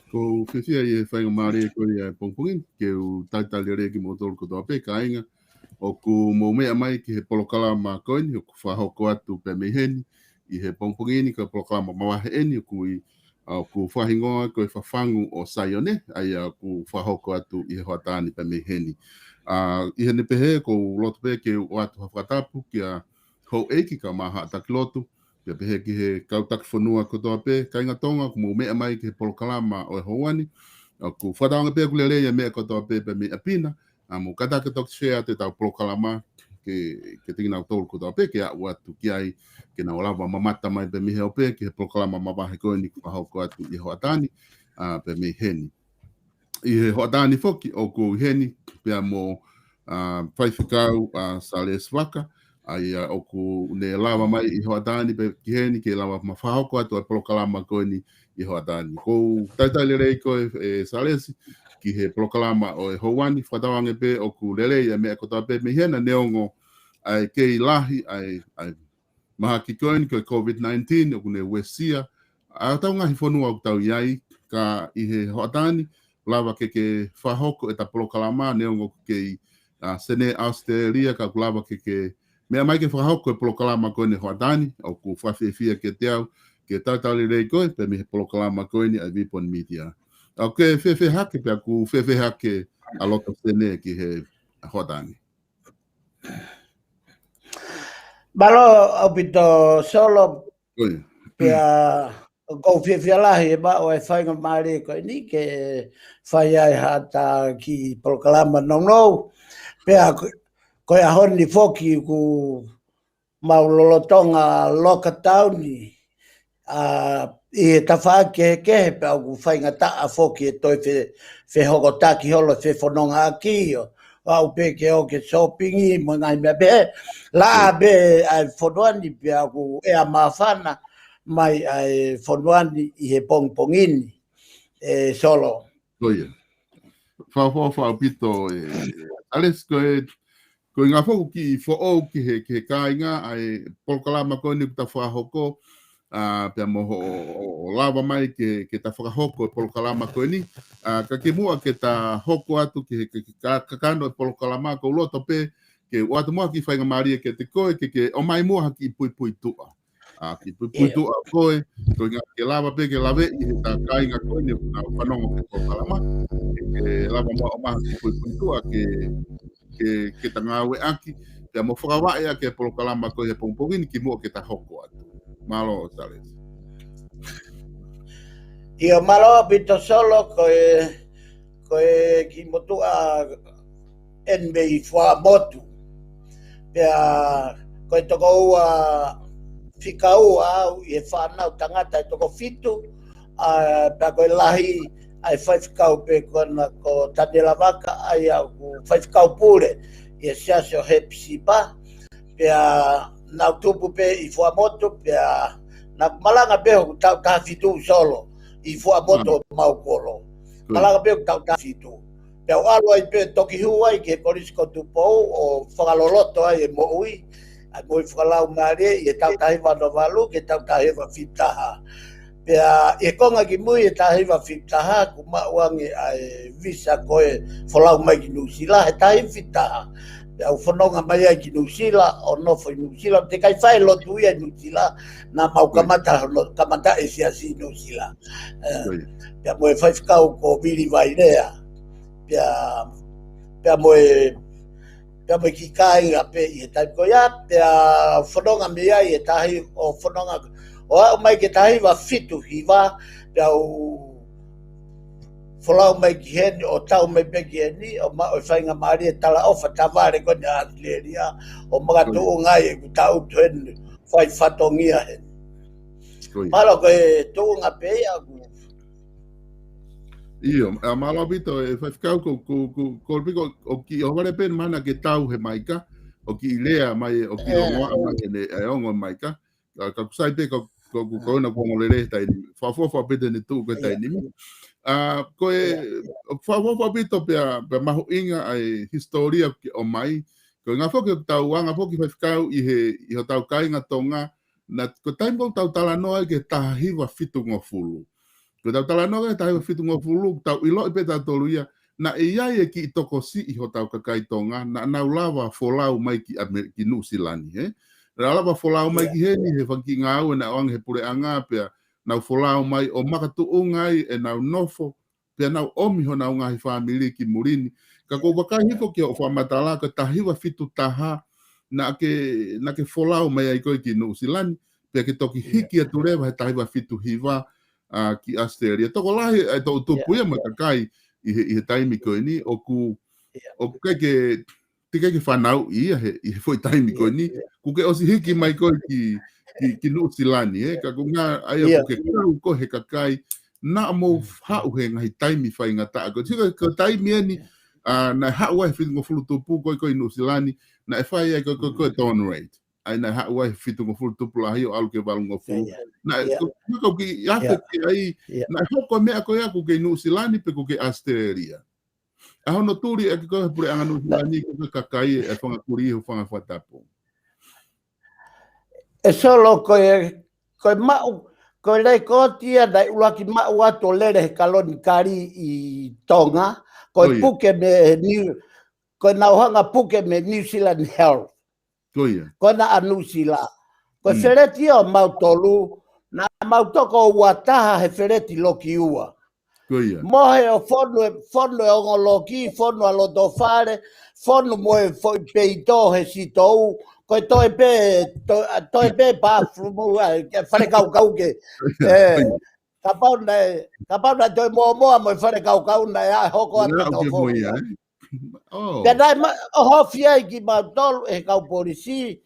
Ko whiwhia I whainga maare ko I pongpongin, ke u taitali rea ki motoro ko toa pe ka inga, o ku mou mea mai ki he polokala ma koini, o ku whahoko atu pe meheni, I he pongpongini ka polokala ma mawahe eni, o ku whahingoa ko I whawhangu o Saione, ai ku whahoko atu I he hoatani pe meheni. I he nepehe ko loto pe ke o atu hawhatapu ki a hou eiki ka maha ataki lotu, Pia pehe ki he kautaki whanua kotoa pe, ka inga tonga, ku mou mea mai ki he polokalama o e houani, ku whataonga pe kulele ia mea kotoa pe pe mea pina, mo katake toki shea te tau polokalama, ke tingina tolu kotoa pe, ke au atu ki ai, ke na olawa mamata mai pe mihe o pe, ki he polokalama mawahe koe ni ku whahoko atu I hoatani, pe mea heni. I he hoatani foki, o ku heni, pia mo whaiwhikau sa le swaka, ai o ku ne lava mai I hoatani pe kiheni ke lava mawhahoko atu a polokalama koe ni I hoatani. Ko taitale rei koe Salesi ki he polokalama o Houani whatawange pe o ku lele ia mea kota pe me hena neongo ai kei lahi ai maha ki koe ni koe COVID-19 o ku ne wesia a tau ngahi whanua o tau iai ka I he hoatani lava ke whahoko e ta polokalama neongo kei sene Australia ka kulava ke mea mai ke whahoko e polokalama koe ni hoatani o ku whawhiawhia ke te au ke tautali rei koe pe me he polokalama koe ni ai Vipon Media. Au ke whewhe hake pe aku whewhe hake a lota sene ki he hoatani. Malo au pito solo Koe. pia ko whewhe lahi e ba o e whainga maare koe ni ke whai ai hata ki polokalama no pia koe a honi foki ku maulolotonga loka tauni I e tawha ke pe au ku whainga taa foki e toi whe hoko taki holo whe whanonga aki o au pe ke o ke shoppingi mo ngai mea pe la be ai whanuani pe au ku e a mawhana mai ai whanuani I he pongpongini solo. Koe. Whau pito ales koe ngā whoku ki who'ou ki he kāinga ai polokalama koe ni ta whahoko pia moho o lava mai ke ta whakahoko e polokalama koe ni ka ke mua ke ta hoko atu ke kakano e polokalama ko loto pe ke watu mua ki whainga maria ke te koe ke o mai mua ki pui tua ki pui tua koe ngā ke lava pe ke lave I he ta kāinga koe ni na whanongo ke polokalama ke lava mua o maha ki pui tua ke ta ngawe aki pia mo whakawai ke polokalama koe he pongpongini ki mua ke ta hoko atu. Malo Sales. Ia malo pito solo koe ki motua enmei wha motu. Pea koe toko ua whikau au I e whanau tangata e toko fitu. Pea koe lahi ai whaiwhikau pe kona ko Tadela Waka ai au whaiwhikau pure I e siasio he pisipa. Pea nau tupu pe I Fuamoto pea na malanga pe ho tau ta fitu solo I Fuamoto mau kolo malanga pe tau ta fitu pe alo ai pe toki huai ke polisi ko tupo o whakaloloto ai e mo ui ai mo whakalau mare I tau ta hiwa no valu ke tau ta hiwa fitaha pea e konga ki mui e ta hiwa fitaha ku mauangi ai visa koe whalau mai ki nusila he ta hiwa fitaha au whanonga mai ai ki Nusila o nofo I Nusila te kai whai lotu ia Nusila na mau kamata e siasi Nusila pia moe whaiwhikau ko viri vai rea pia moe ki kāinga pe I he taiko ia pia whanonga mai ai e tahi o whanonga o au mai ke tahi wa fitu hiwa pia au Whalau mai ki heni o tau mai pe ki heni o ma o whainga maari e tala ofa taware ko ni atleria o mga tuu ngai e ku tau tuen whai whatongia heni. Malo ko e tuu ngā pe ia ku. Iyo, malo pito e whaiwhikau ko piko o ki o wale pen mana ke tau he maika o ki ilea mai o ki ongoa mai e ongo maika ka kusai pe ko kona kongolere tai whawhawha pete ni tuu ko tai nimi. Koe whawhawha pito pia mahu inga ai historia o mai ko ngā whoki o tau wanga whoki whaiwhikau I ho tau kainga tonga na ko taimko tau talanoa ke tahiwa fitu ngofulu ko tau talanoa ke tahiwa fitu ngofulu tau ilo I peta tolu ia na iai e ki toko si I ho tau kakai tonga na nau lava folau mai ki Nusilani na lava folau mai ki heni he whanki ngāu na oang he pure anga pia nau folau mai o makatu ungai e nau nofo pia nau omi ho nau ngahi whamili ki Murini ka ko wakai hiko ki o whamatala ka tahiwa fitu taha na ke folau mai ai koe ki Nusilani pia ke toki hiki atu rewa he tahiwa fitu hiwa ki Australia toko lahi ai tau tupu ia makakai I he taimi koe ni o kai ke whanau ia I he foi taimi koe ni ku ke osi hiki mai koe ki Nusilani ka kunga ai o ke kau ko he kakai na mo hau he ngahi taimi whai ngata ko tika ka taimi ani na hau ai whitu ngofulu tupu koe Nusilani na e whai ai ko tolerate. Ai na haua fitu ngo fulu tupula hi o alu ke walu ngo fulu. Na ko ki afe ki ai na hoko mea ko ia ko ke New Zealand pe ko ke Australia. A hono turi e ko pure anga New Zealand ko kakai e whanga kuri ho whanga whatapo. E solo ko mau ko le ko tia dai ulaki mau ato lere he kaloni kari I Tonga ko puke me ni ko na hanga puke me New Zealand Health. Ko na New Zealand. Ko sereti o mau tolu na mau toko wataha he fereti loki ua. Mohe o fono e ongoloki, fono a lotofare, fono moe foi peito he sitou, ko toi pe pa frumu ke fare kau ke kapau toi mo fare kau na ya hoko ata fo. Kadai o hofia ki ma tol e kau polisi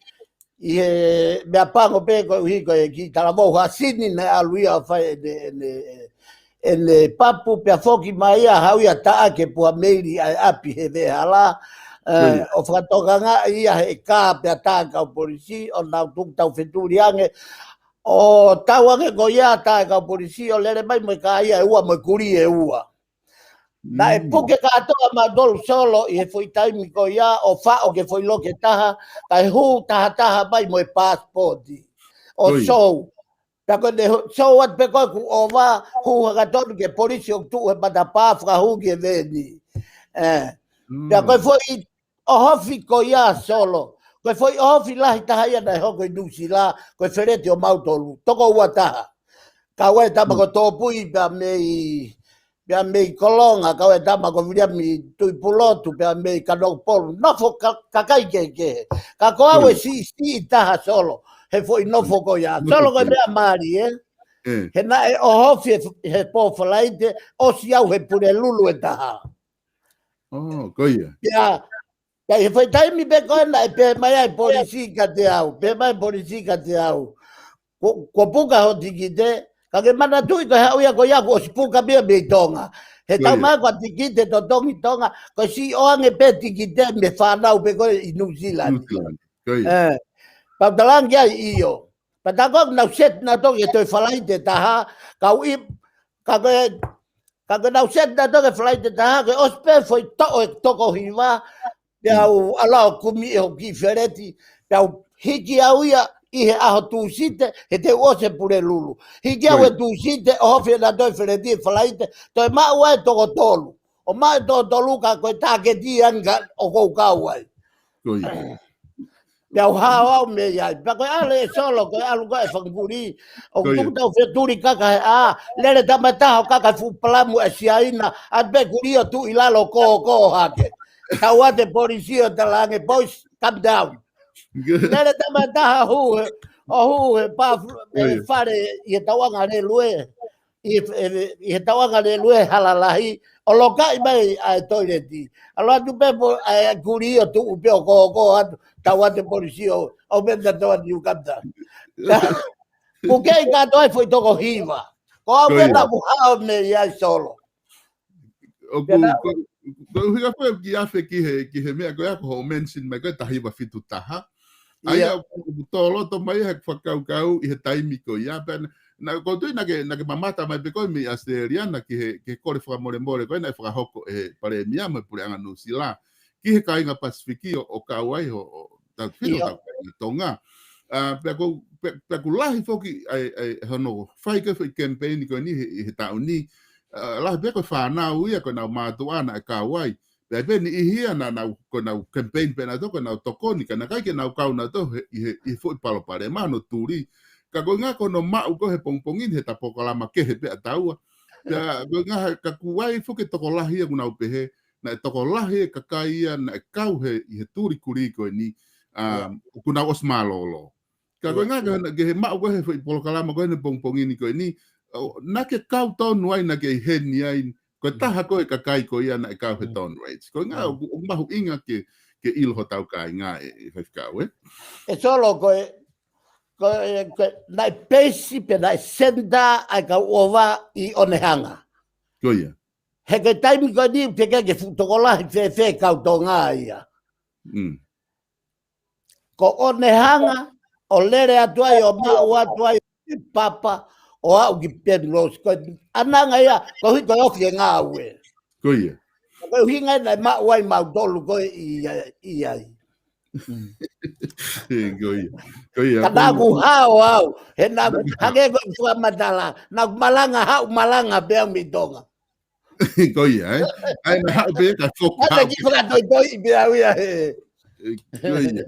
e me apango pe ko hi ko ki talamo hasini na aluia fai ele papu pe foki mai a hauia ta ke pua meiri ai api he ve hala o fratoganga ia he ka pe ta ka polisi o na tuk tau feturiange o tawange ko ia ta ka polisi o lere mai me ka ia ua me kuri e ua na e puke katoa ma dolu solo I he foi taimi ko ia o fa o ke foi loke taha kai hu taha mai mo e passporti o show tako de show wat pe ko o va hu katoa ke polisi o tu e bata pa fra hu ke veni tako foi o hofi ko ia solo ko foi o hofi la taha ia na ho ko dusi la ko ferete o mautolu toko ua taha ka we tama ko topui pa mei Pea mei kolonga kau e tama ko viria mi tui pulotu pea mei kanok polu nofo kakai ke ka ko awe si taha solo he foi nofo ko ia solo ko mea mari he na e o hofi he po falaite o si au he pure lulu e taha ko ia pea he foi taimi pe ko na e pe mai ai polisi ka te au ko puka ho tikite Kage mana tui ko hauia ko ia ko sipuka bia me Tonga. He tau mai ko tikite to tongi Tonga ko si oange pe tikite me whanau pe ko I New Zealand. Pautalangi ai iyo. Patako na set na to ke toi falaite taha kau I kage na set na to ke falaite taha ke ospe foi toko hiva piau ala kumi o ki fereti piau hiki au ia I he aho tūsite, he te ose pure lulu. Hiki au e tūsite, o hofi na toi fereti falaite, toi mau ai toko tolu. O mai toko tolu ka koe tāke ti anga o kou kau ai. Piau hao au me iai. Pa koe ale e solo, koe alu koe whanguri. O kutau wheturi kaka he lere tamataho kaka fupalamu e siaina, at pe kuri o tu ilalo ko hake. Tau ate polisi o talange, boys, come down. Nere tamataha hu he pa fare I tawanga le lue I he tawanga le lue halalahi o lokai mai ai toileti alo tu pepo ai kuri o tu pe ko atu tawate polisi o menda to atu kapta porque ka toi foi toko hiva ko au mena buhao me ia solo o ko higa foi ki afe ki he mea ko ho mention mai ko tahiva fitu taha Ai au tolo to mai he whakau I he taimi ko ia pena na ko tui na ke mamata mai pe ko mi Australiana ki he kore whakamore ko na whakahoko e pare mia mai pure anga New Zealand ki he kainga Pasifiki o kauai ho tau whino tau Tonga pe ko lahi foki ai hono whai ke campaign ko ni he tau ni lahi pe ko whanau ia ko na mātuana e kauai Pea peni I hia na campaign pena toko na tokoni kana kai ke na kau na to I foi palo pare mano turi ka ko nga ko no mau ko he pongpongin he tapokalama ke he pe taua ya ko nga ka kuai fo ke tokolahi ku na upehe na tokolahi ka kaia na kau he turi kuri ko ni ku na osmalolo ka ko nga ke he mau ko he polokalama ko he pongpongin ko ni na ke kau to nuai na ke he ni ai ko taha ko e kakai ko ia na e kau he ton rates. Ko ngā mahu inga ke ilho tau kai ngā e whaifikau, E solo ko nai pesi pe nai senda ai ka ova I onehanga. Ko ia. He ke taimi ko ni te ke futokolahi fe kau tō ngā ia. ko one hanga o lere atu ai o mau atu ai papa o au ki penros ko ananga ia ko hi ko ofi nga we Ko ia. ko hi nga na ma wai mau dolu ko i ai Ko ia. Ko ia. kada ku hao he na hage ko tua madala na malanga hau malanga be mi donga Ko ia ai na hau be ka fok ata ki fra doi be au ia Ko ia.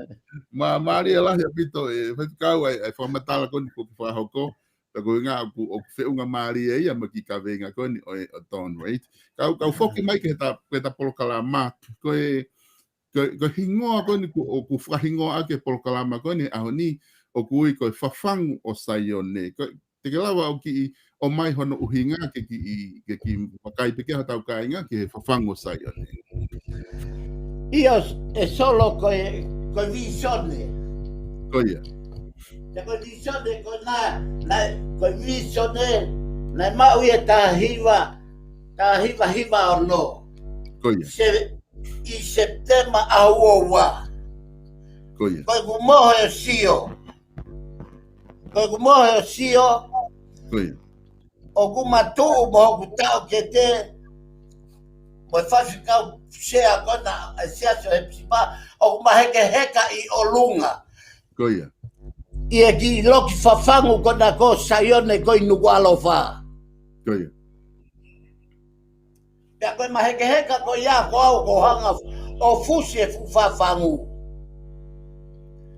Maria lah ya pito fa kau ai fa matala kon ko fa hoko ta ko nga ku o fe unga Maria ia ma ki ka venga kon o ton right kau foki mai ke ta polokala ma ko ko hingoa kon ku fa hingoa ke polokala ma kon a honi o ku ko fa fang o saione ko te lawa o ki o mai hono uhinga ke ki pakai peke ha tau kainga ke fa fang o saione io è solo con visione ko ia con visione con visione na mau ia ta hiva o no ko ia se i setema aua ko ia ko mohe sio ko ia o gumatu mo gutao que te mo faz ficar cheia agora se acha principal alguma heka i olunga ko ia e aqui logo fafango quando a coisa ione coi no gualofa ko ia ya coi ma heka ko ya ko hanga o fusie fu fafango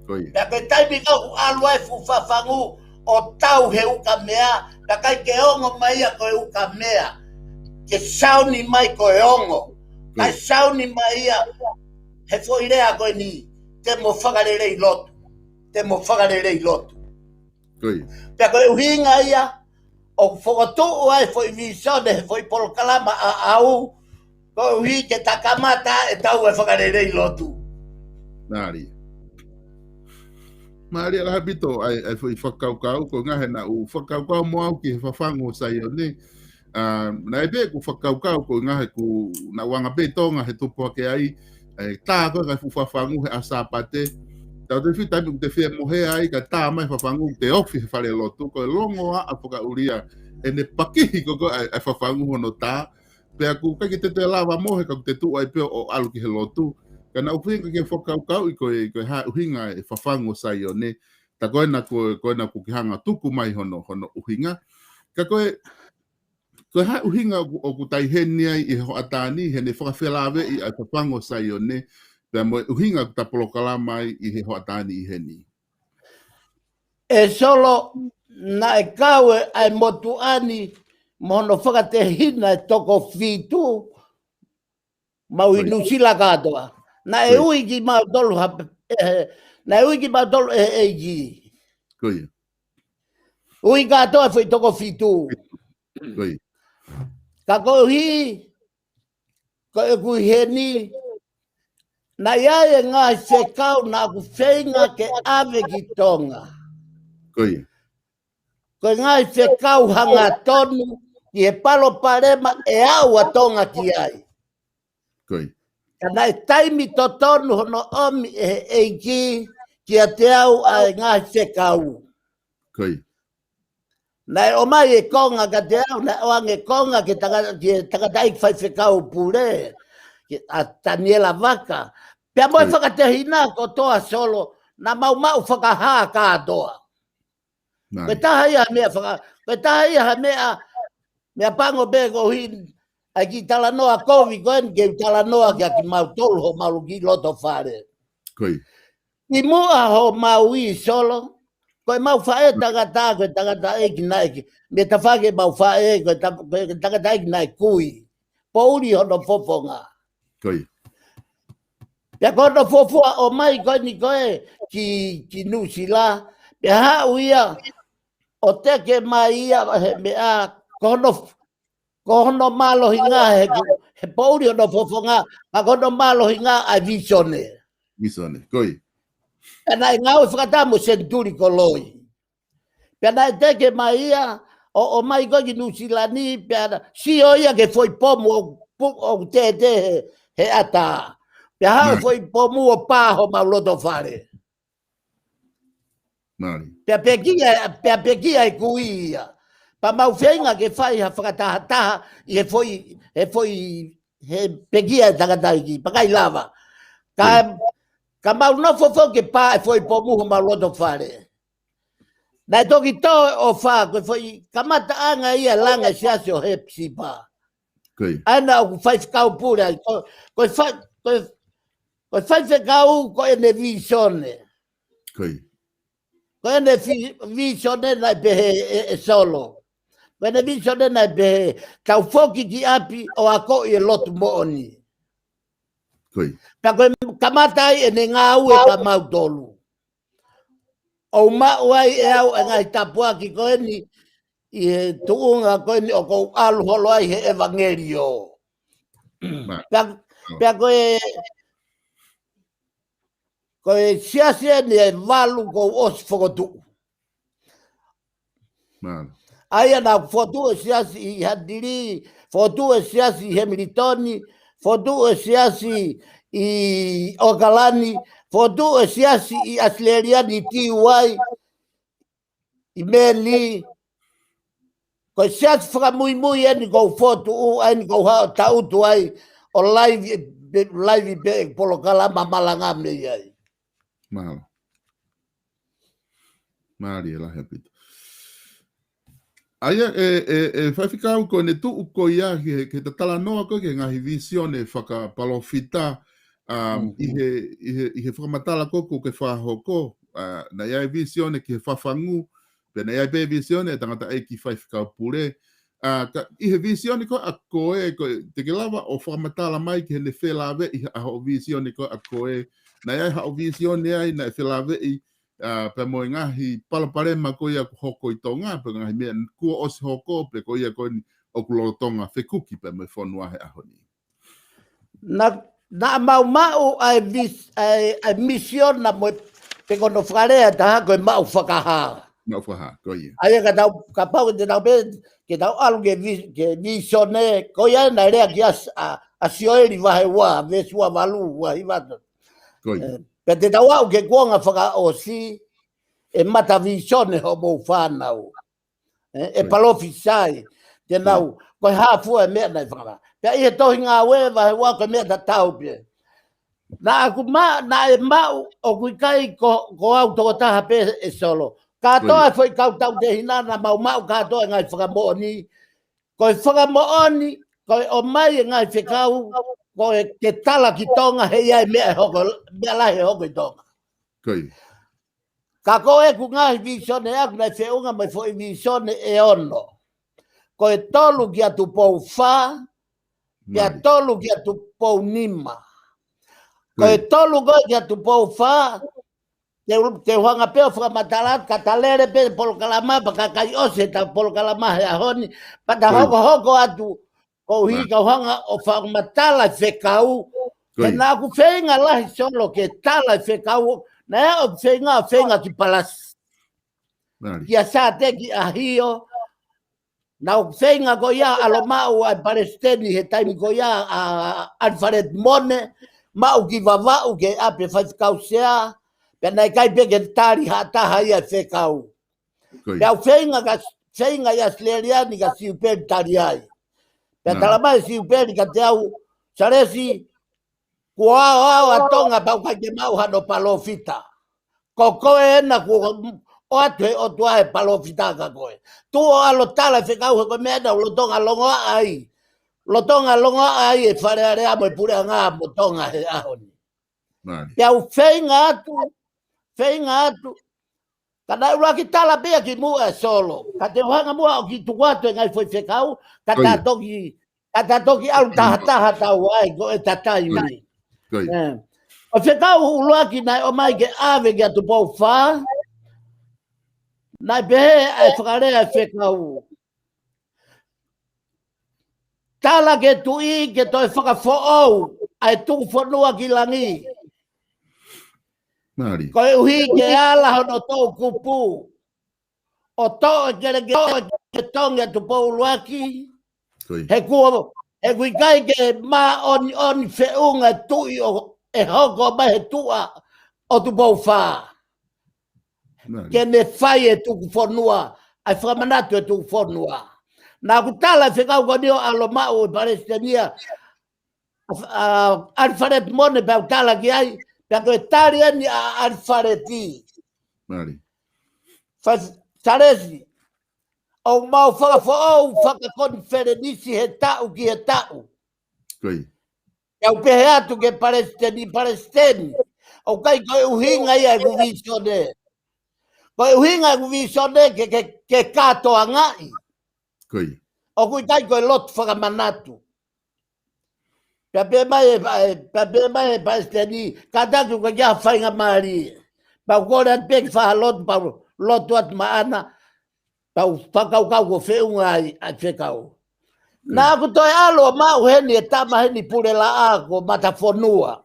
ko ia ya que tai biga alwa fu fafango o tau he u kamea da kai ke ongo mai ko u kamea ke sauni mai ko ongo ai sauni mai he foi rea ko ni te mo fagalere lotu ko ia pe ko hinga ia o foto ai foi visione foi por kalama au ko hi ke takamata e tau e fagalere lotu Maria la habito ai foi fakau ko nga hena u fakau mo au ki fa fango saione na ebe ku fakau ko nga ku na wanga betonga he tupo ke ai ta ko ga fu fa fango he asapate ta te fita mi te fie mohe ai ka ta mai fa fango te ofi fa le lotu ko longo a foka uria ene paki ko ai fa fango no ta pe ku ka ki te lava mohe ka te tu ai pe o alu ki he lotu kana uhinga ke fokau ko ha uhinga e fafango saione ta koina ku kihanga tuku mai hono uhinga ka ko ha uhinga o ku taiheni ai e ho atani he ne whakawhelave i a fafango saione pe mo uhinga ta polokala mai i he ho atani i heni e solo na e kawe ai motuani mono whakatehina e toko fitu mau inusila katoa na e ui ki ma dolu na ui ki ma dolu e ji Koia ui ka to foi toko fitu Koia ka ko hi ko e ku heni na ia e nga se kau na ku feinga ke ave ki tonga Koia ko nga se kau hanga tonu ki e palo parema e au a tonga ki ai Koia kana e taimi to tonu hono omi e ki a te au a ngā se kau. Koia Nai o mai e konga ka te au, nai o ange konga ki takatai whai se kau pure, a Daniela Vaka. Pea moi whakatehina ko toa solo, na mau whakahaa kātoa. Koe taha ia mea koe taha ia mea pango bego hin, ai ki tala noa kovi koen ke tala noa ki a ki mau tolu ho mau ki loto whare. Koia Ki mua ho mau i solo, koe mau whae tagata, koe tagata e ki nai, me ta whake mau whae, koe tagata e ki nai kui. Pouri hono fofonga. Koia Pea kono fofua o mai koe ni koe ki nusila, pea hau ia, o teke mai ia, mea kono malo hinga, he pouri hono fofonga, a kono malo hinga a visione. Visone Koia Pena e ngau e whakatamu senturi ko loi. Pena e teke mai ia, o mai koe ki nusilani, pena si o ia ke foi pomu o te he ata. Pena hao foi pomu o paho ma loto whare. Mari. Pea pekia e kuia. Pa mau whenga ke whai ha whakataha i he pekia e takataiki, pakai lava. Ka mau nofo fo ke pā e foi pomuho ma loto whare. Nai toki tō o whā, koe foi kamata anga ia langa siasi o he psi pā. Ana o whai whakau pura, koe whai whakau koe ne visione. Koe ne visione nai pehe e solo. Koe ne visione nai pehe, tau whoki ki api o ako i e lotu mooni. Ka koe kamatai e ne ngā ue ka mau tolu. O mau ai e au e ngai tapua ki koe ni i he tuunga koe ni o kou alu holo ai he evangelio. Pea koe siasia ni e walu kou osi whakotu. Ai ana whotu e siasi i Hadiri, whotu e siasi i Hemilitoni, whotu e siasi i Okalani, whotu e siasi i Asleriani Tiwai, i Meli. Koe siasi whakamui eni kou whotu u, eni kou hao tautu ai, o live be e Polokalama malangame iai. Mahalo. Mari e lahe pita. Aia e whaiwhikau koe ne tuu koe ia ke te tala noa koe ke ngahi visione whakapalofita i he whakamatala koko ke whahoko na iai visione ki he whawhangu pe na iai pe visione e tangata e ki whaiwhikau pure i he visione koe a koe te ke lava o whakamatala mai ki he ne whelawe i aho visione koe a koe na iai hao visione ai na e whelawe i pe moe ngahi palaparema ko ia hoko i tonga pe ngahi mea kua osi hoko pe ko ia ko o kulotonga whekuki pe me whanua he ahoni. Na mau ai mission na moe pe kono whakarea taha koe mau whakaha. Mau whakaha, ko ia. Aia ka pau te tau pe ke tau alu ke visione ko ia na rea ki a sioeri wahe wa vesua walu wa hivato. Ko ia. Pe te tau au ke kuonga whaka o si e mata visione ho mou whanau. E palofi sai. Te nau, koe hāfua e mea nei whaka. Pe i he tohi ngā wewa he wako mea ta tau pe. Na aku na e mau o kui kai ko au toko taha pe e solo. Katoa foi kau tau te hinana mau katoa ngai whakamooni. Koe whakamooni, koe o mai ngai whekau. Koe ke tala ki tonga he iai mea lahe hoko i tonga. Koi. Ka koe ku ngahi visione aku nei whiunga mai fo i visione e ono. Koe tolu ki atu pou wha, kia tolu ki atu pou nima. Koe tolu koe ki atu pou wha, te huanga peo whakamatalat, ka talere pe Polokalama, pa kakai ose ta Polokalama he ahoni, pa ta hoko atu, ko hi ka hanga o whakamatala whekau, ke nā ku whenga lahi solo ke tala whekau, na ea o whenga ki palas. Kia sa te ki ahio, na o whenga ko ia alomau ai Palestini he taimi ko ia Alfred Mone, mau ki vavau ke ape whaikau sea, pe nei kai pe ke tari hataha ia whekau. Pea o whenga ia Sleriani ka siuperi tari ai. Pea talamai siuperi ka te au saresi kua au atonga pau kai ke mau hano palofita. Ko koe ena o atu o tua e palofita ka koe. Tu o alo tala whekau he koe mea o lotonga longoa ai. Lotonga longoa ai e wharearea mo e pure ngā mo tonga he ahoni. Pea o whenga atu. Kada ura ki tala pia ki mua e solo. Ka te hanga mua o ki tukwatu e ngai foi whekau. Ka ta toki alu taha tau ai ko e tatai uri. O whekau uluaki nai o mai ke ave ki atu pou wha. Nai pehe ai whakarea whekau. Tala ke tui ke toi whakafo'ou ai tuku whanua ki langi. Koe uhi ke ala hono tō kupu. O tō ke tongi atu pou uluaki. He kui kai ke mā oni whiunga tui e hoko mai he tua o tu pou wha. ke ne fai e tuku whanua, ai whamanatu e tuku whanua. Nā kutala whekau konio alo mau e Palestania, Alfaret mone pe tala ki ai, pe koe tari ani a Alfareti. Mari. Taresi, o mau whakawhaau whakakonferenisi he tau ki he tau. Koi. Iau pehe atu ke Palestini. O kai koe uhinga ia e kuvisone. Koe uhinga e kuvisone ke katoa ngai. Koi. O kui kai koe lotu whakamanatu. Pe mai e Palestini, kataku ka kia whainga maari. Pau kore at peki whahalotu, pau lotu at maana, pau whakaukau ko whiunga ai whekau. Nā ku toi alo mau heni e tama heni pure la a ko matafonua.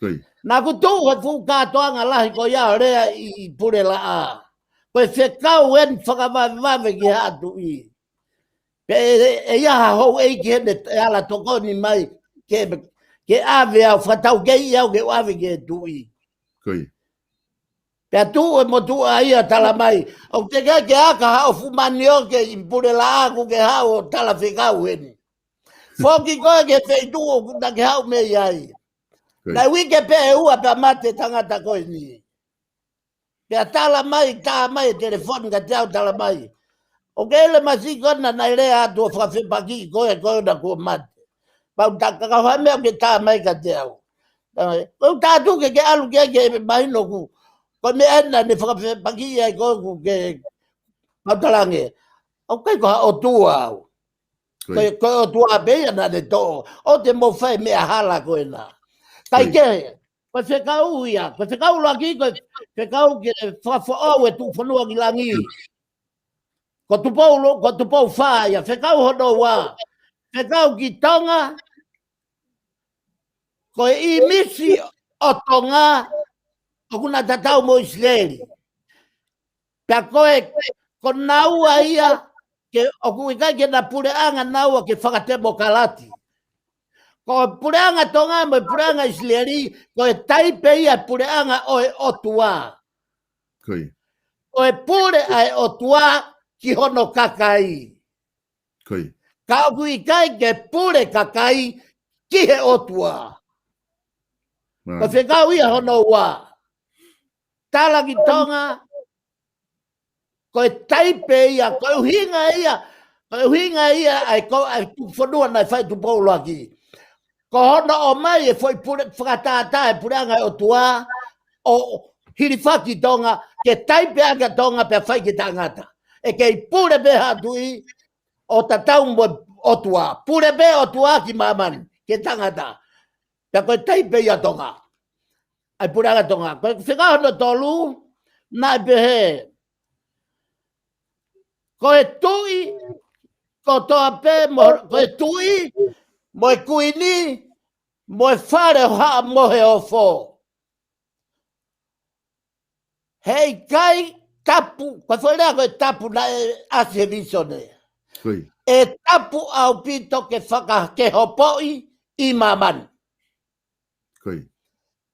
Nā ku tū he fu kātoanga lahi ko ia rea i pure la a. Koe whekau heni whakawawave ki hatu i. Pe e iaha hou eiki hene e ala tokoni mai ke ave au whatau kei au ke ave ke tui. Pe tu e mo tu ai a tala mai. O te ke aka hao fumani o ke i pure la aku ke hao tala whekau heni. Whoki koe ke wheitu o kuna ke hao mei ai. Nai wike pe e ua pe mate tangata koe ni. Pe tala mai, tā mai telefoni ka te au tala mai. O ke ele masi kona nai rea atu o whakawhipaki koe na kua mate. Pau takakawhame o ke tā mai ka te au. Pau tātu ke alu ke mahino ku. Ko me ena ne whakawhipaki ai koe ku ke mautalange. O kai koha o tua au. Koe o tua beia na ne tō. O te mo whai mea hala koe na. Kai ke, koe whekau ia. Koe whekau laki koe whekau ke whawhau e tu whanua ki langi. Ko tupou whaia, whekau hono wā. Whekau ki tonga, ko i misi o tonga, o kuna tatau mo Israeli. Pea koe, ko naua ia, o kuikai ke na pureanga naua ke whakatemo kalati. Ko pureanga tonga mo pureanga Israeli, ko e taipe ia pureanga o e otua. Ko e pure ai otua, ki hono kakai. Ka kuikai ke pure kakai ki he otua. Ko whekau ia hono wā. Tala ki tonga, ko e taipe ia, ko e uhinga ia, ai whanua nai whai tu paulo aki. Ko hono o mai e foi whakatata e pureanga e otua, o hirifaki tonga, ke taipe aga tonga pe whai ki tangata. E kei pure be hatui o tatau mo otua. Pure be otua ki mamani, ke tangata. Pea koe taipe ia tonga. Ai pure aga tonga. Koe whekau no tolu, nai behe. Koe tui, ko toa pe, koe tui, mo e kuini, mo e whare o haa mohe o fō. Hei kai, tapu, kwa whalea koe tapu na ase visone. E tapu au pito ke ke hopoi i mamani.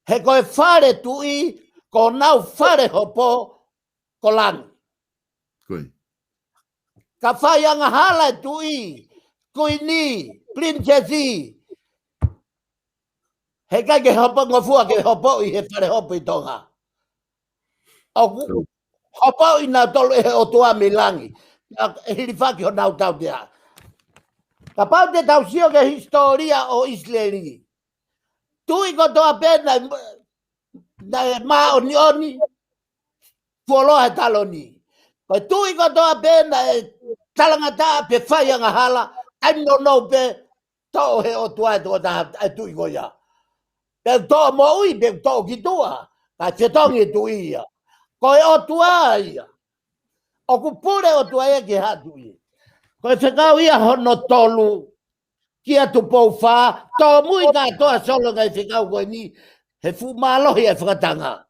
He koe whare tui, ko nau whare hopo ko langi. Ka whai anga hala tui, kuini, princesi. He kai ke hopo ngofua ke hopoi he whare hopo i tonga. Hopo i nā tolu e o tua milangi. E hirifaki ho nau tau tea. Ka pau te tau sio ke historia o Israeli. Tui ko toa pēna na maa oni oni. Fuoloa he taloni. Ko tui ko toa pēna e talangata pe whaianga hala. Aino no pe tō he o tua e tō taha tui ko ia. Pe tō mo ui pe tō ki tua. Ka chetongi tui ia. Ko e o tua ia. O ku pure o tua ia ki hatu ia. Ko e whekau ia hono tolu. Kia tu pou wha. Tō mui ka toa solo ngai whekau koe ni. He fu malohi e whakatanga.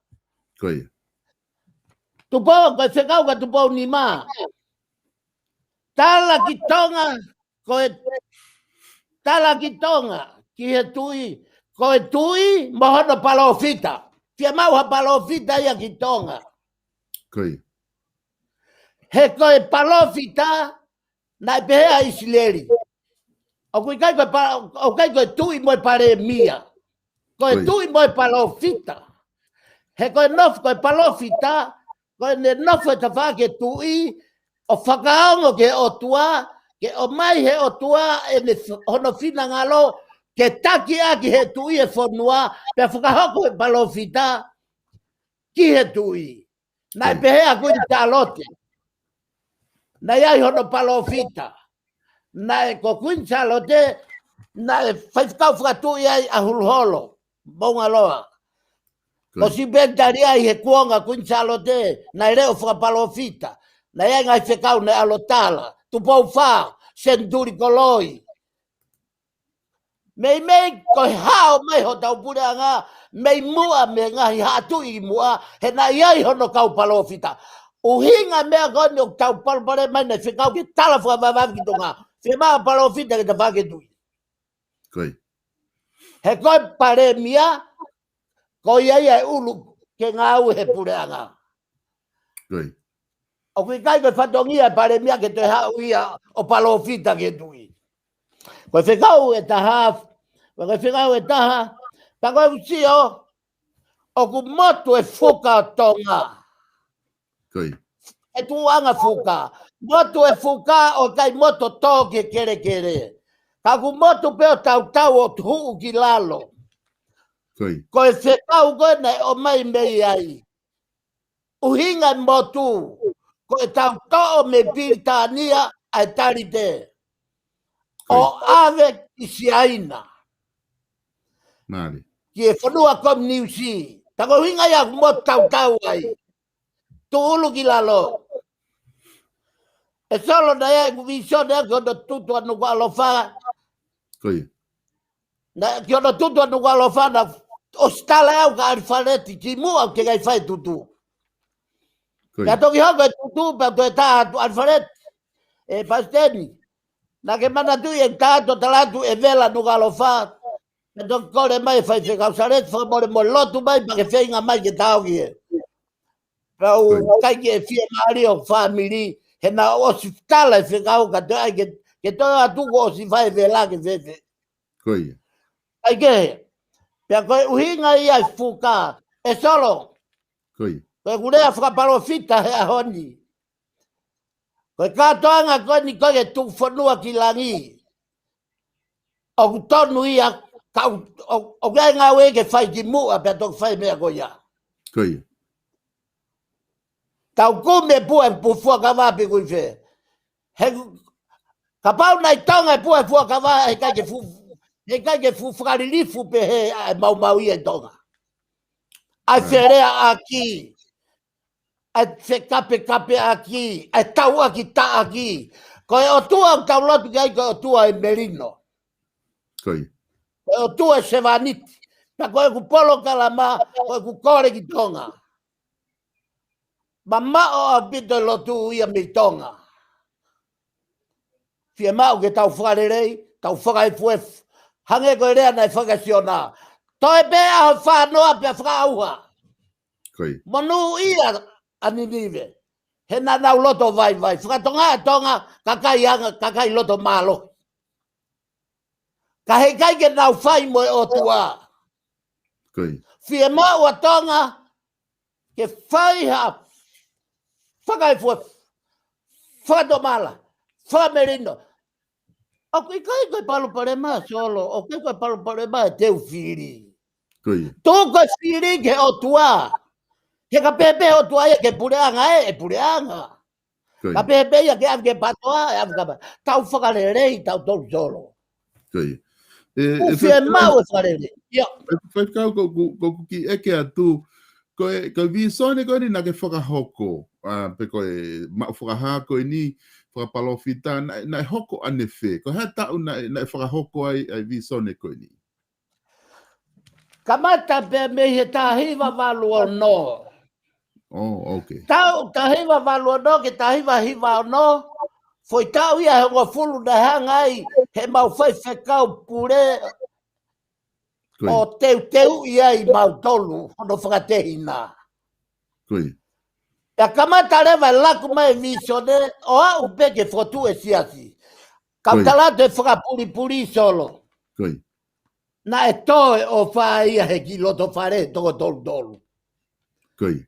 Tu pou, ko e whekau ka tu pou ni mā. Tala ki tonga. Ko e tala ki tonga. Ki he tui. Ko e tui mo hono palofita. Kia mau ha palofita ia ki tonga. Koi. He koe palofita na pehea isileri. O kai koe tui moi pare mia. Koe tui moi palofita. He koe nof koe palofita, koe ne nof e tawhake tui, o whakaongo ke o tua, ke o mai he o tua e ne hono whina ngalo, ke taki aki he tui e whanua, pe whakahoko e palofita, ki he tui. Nai pehea kui ta lote. Nai ai hono palofita. Nai ko kui ta lote, nai whaifkau whakatui ai a hulholo. Bonga loa. O si bentari ai he kuonga kuin salote, nai reo whakapalofita. Nai ai ngai whekau ne alotala. Tupou whao, senturi koloi. Mei ko hao mai ho tau pureanga, mei mua me ngahi hatu i mua, he nai ai hono kau palofita. Uhinga mea koni o tau palopare mai na whekau ke tala whakamawawi ki tonga. Whemaa palofita ke ta whaketui. Koi. He koe pare mia, ko ia ia ulu ke ngau he pureanga. Koi. O kui kai koe whatongia pare mia ke te hau ia o palofita ke tui. Koe whekau e taha, koe whekau e taha, pa koe usio, o ku motu e whuka tonga. Koi. E tuanga whuka. Motu e whuka o kai moto toke kere kere. Ka ku motu peo tau o tuhu ki lalo. Koi. Ko e whekau koe nei o mai mei ai. Uhinga motu. Ko e tau to'o me piritania ai tarite. O ave ki siaina. Mari. Ki e whanua kom niusi. Tako hinga ia mo tau ai. Tuulu ki lalo. E solo na ia ku visione aki ono tutu anu kwa alofa. Koi. Na ki ono tutu anu kwa alofa na o stala au ka arifaleti ki mua ke gai fai tutu. Ya toki hoko e tutu pa to e taha arifaleti. E pasteni. Na ke mana tu e tato talatu e vela no galofa. E toki kore mai fai whekau sareti whakamore mo lotu mai pa ke whainga mai ke tau ki e. Pau kai ke fia maari o family. He na o si tala e whekau ka te ai ke toi atuko o si fai vela ke whete. Koi. Ai ke he. Pea koe uhinga i ai fuka. E solo. Koi. Koe kurea whakapalofita he a honi. Koe katoanga koe ni koe ke tu whanua ki langi. O kutonu ia, o kai ngā we ke whai ki mua pia tōk whai mea koe ia. Koi. Tau kume pua e pufua ka wapi kui whe. Ka pau nai tonga e pua e fua ka wā he kai ke fu whakarilifu pe he mau ia tonga. Ai wherea aki. Ai whekape aki. Ai tau aki ta aki. Koe o tua o tau lotu kai koe o tua e merino. Koi. Koe o tua e sevaniti. Ta koe ku polo kalama, koe ku kore ki tonga. Ma mao a bito lotu ia mi tonga. Fie mao ke tau whakarerei, tau whakaifuefu. Hange koe rea nei whakasiona. Toi bea ho whanoa pia whakauha. Koi. Monu ia aninive. He na nau loto vai. Whakatonga e tonga, kakai loto malo. Ka he kai ke nau whai moe o tua. Koi. Fie mau a tonga, ke whai ha. Whakaifuefu. Whakatomala. Whakamerino. O kai koe palopare maa solo. O kai koe palopare maa e teu whiri. Koi. Tō koe whiri ke o tua. Ke ka pepe o tua ia ke pureanga e pureanga. Koi. Ka pepe ia ke ake patoa e ake tau whakarerei tau tau solo. Koi. Uwhia mau e whakarerei. Ia. Whaikau ko ki eke atu, koe visone koe ni na ke whakahoko. Pe koe whakaha koe ni, whakapalofita, na hoko ane whe. Koe hea tau na whakahoko ai visone koe ni. Kamata pe me he tahiwa walu o no. Oh, okay. Tau tahiwa walu o no ke tahiwa hiwa o no. Foi tau ia he ngā fulu na hangai he mau whai whekau pure o teu ia i mau tolu hono whakatehina. Koi. Ya kamata leva laku mai visione o a upeke fotu e siasi. Kautala te whakapuri solo. Koi. Na e toe o whaia he ki loto whare toko tolu. Koi.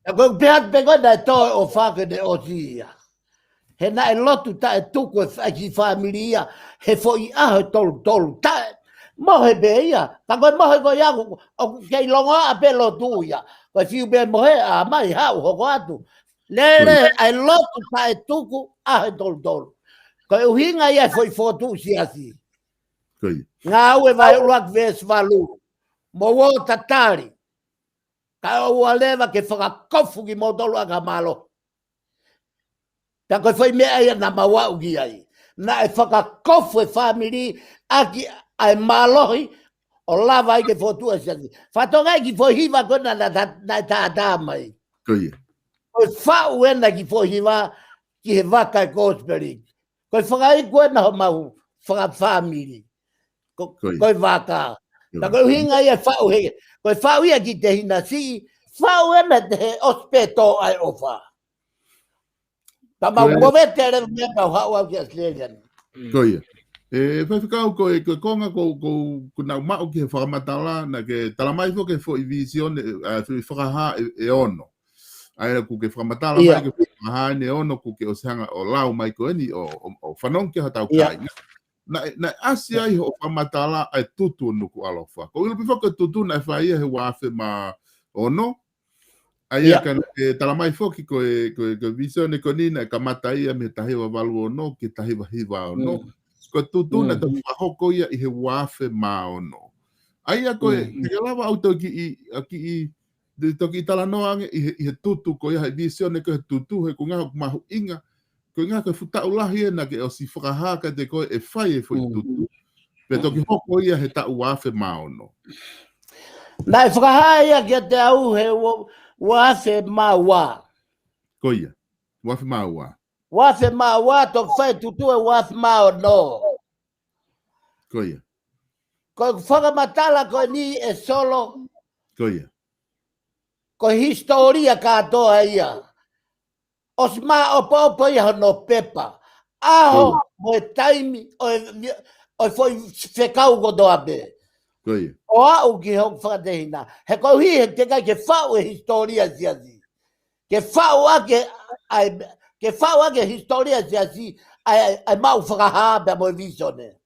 Ya koe pehat peko na e toe o whake de o sia. He na e lotu ta e tuku e whaki familia he fo I aho tolu. Ta mohe be ia. Ta koe mohe ko iaku o kei longo a pe lotu ia. Koe fiu be mohe a mai hau hoko atu. Lere ai lotu ta e tuku aho tolu. Koe uhinga ia foi fotu siasi. Koi. Ngā ue vai uak ves valu. Mo wo tatari. Ka ua lewa ke whakakofu ki mo tolu aka malo. Ta koe whai mea ia na mawa uki ai. Na e whakakofu e family aki ai malohi o lava ai ke fotu e siasi. Whatonga ki fo hiva kona na ta mai. Koi. Koe whau ena ki fo hiva ki he waka e Gosperi. Koe whakai koena ho mahu whakafamily. Koe waka. Ta koe hinga ia whau hege. Koe whau ia ki te hina si. Whau ena te he ospeto ai ofa. Ta mau kowe te re mea kau hau au ki Australian. Koe. Whai whikau koe konga ko nau mao ki he whakamatala na ke talamai fo ke fo I vision whakaha e ono. Aira ku ke whakamatala mai ke whakaha ne ono ku ke o sanga o lau mai ko eni o whanong ke hatau kai. Na asia I ho whamatala ai tutu nuku alofa. Ko ilu pifaka tutu na whaia he wafe ma ono. Aia kan talamai foki ko visione ko nina kamata ia me tahiwa walu ono ki tahiwa hiwa ono. Ko tutu na tahu wahoko ia I he wafe ma ono. Aia ko te lawa auto ki toki talanoange I he tutu ko ia he visione ko he tutu he kunga mahu inga. Ko ngā koe whutau lahi e na ke o si whakahaka te koe e whai e whai tutu. Pe toki hoko ia he tau wafe maono. Na e whakaha ia ki te au he wafe maua. Ko ia, wafe maua. Wafe maua toki whai tutu e wafe maono. Ko ia. Ko whakamatala koe ni e solo. Ko ia. Ko historia katoa ia. Os ma o popo ia no pepa. Aho mo e taimi o foi fekau go do abe. Koe. O au ki hok whakatehina. He kou hi he te kai ke whau e historia siasi. Ke whau ake historia siasi ai mau whakaha pe mo e visone.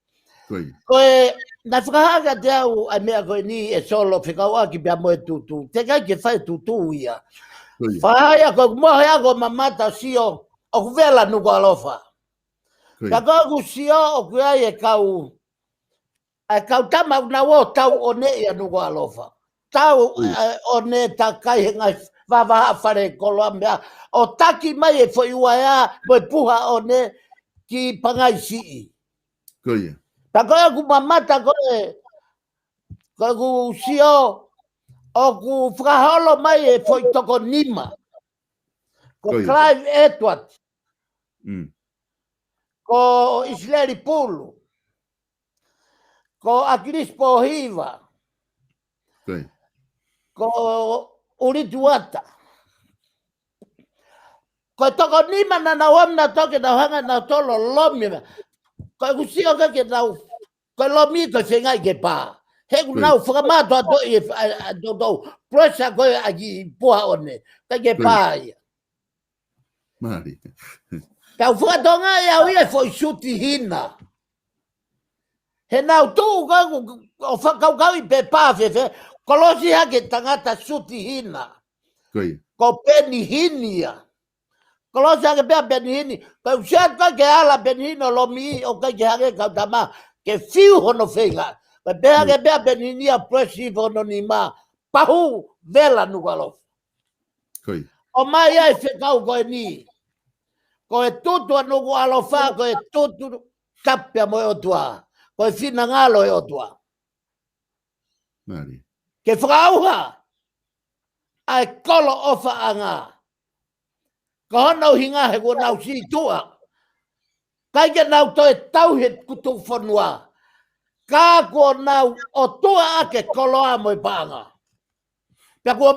Koe. Koe na whakaha ka te au ai mea koe ni e solo whekau aki pe mo e tutu. Te kai ke whai tutu ia. Whahaya ko mohe ako mamata sio o kuvela nuko alofa. Ka koku sio o kuai e kau tama na wo tau o ne ia nuko alofa. Tau o ne ta kai hengai vavaha whare Colombia. O taki mai e fo iwaia mo puha o ne ki pangai sii. Koe. Ka koku mamata koku sio o ku whakaholo mai e foi toko nima. Ko Clive Edwards. Ko Isleri Pulu. Ko Akrispo Hiva. Ko Urituata. Ko toko nima na wam na toke na hanga na tolo lomi. Ko kusio ke na ko lomi ko sengai ke pa. He nau whakamato ato I do presa koe aki puha one. Ka ke pāia. Mari. Kau whakatonga e au ia fo I suti hina. He nau tū o whakaukau I pe pāwhewhe. Kolosi hake tangata suti hina. Ko peni hinia. Kolosi hake pea peni hini. Kau siat ka ke ala peni hino lomi o kai ke hake kau tama. Ke fiu hono whenga. Ka pea ke pea peni hinia presi hono ni ma. Pahu vela nukalof. O mai ai whekau koe ni. Koe tutu anuku alofa, koe tutu tapia mo e otua. Koe whina ngalo e otua. Ke whakauha. Ai kolo ofa anga. Ka honau hinga he kua nau si tua. Kai ke nau toi tau he kutu whanua. Ka kua nau o tua ake kolo a mo i panga. Pia kua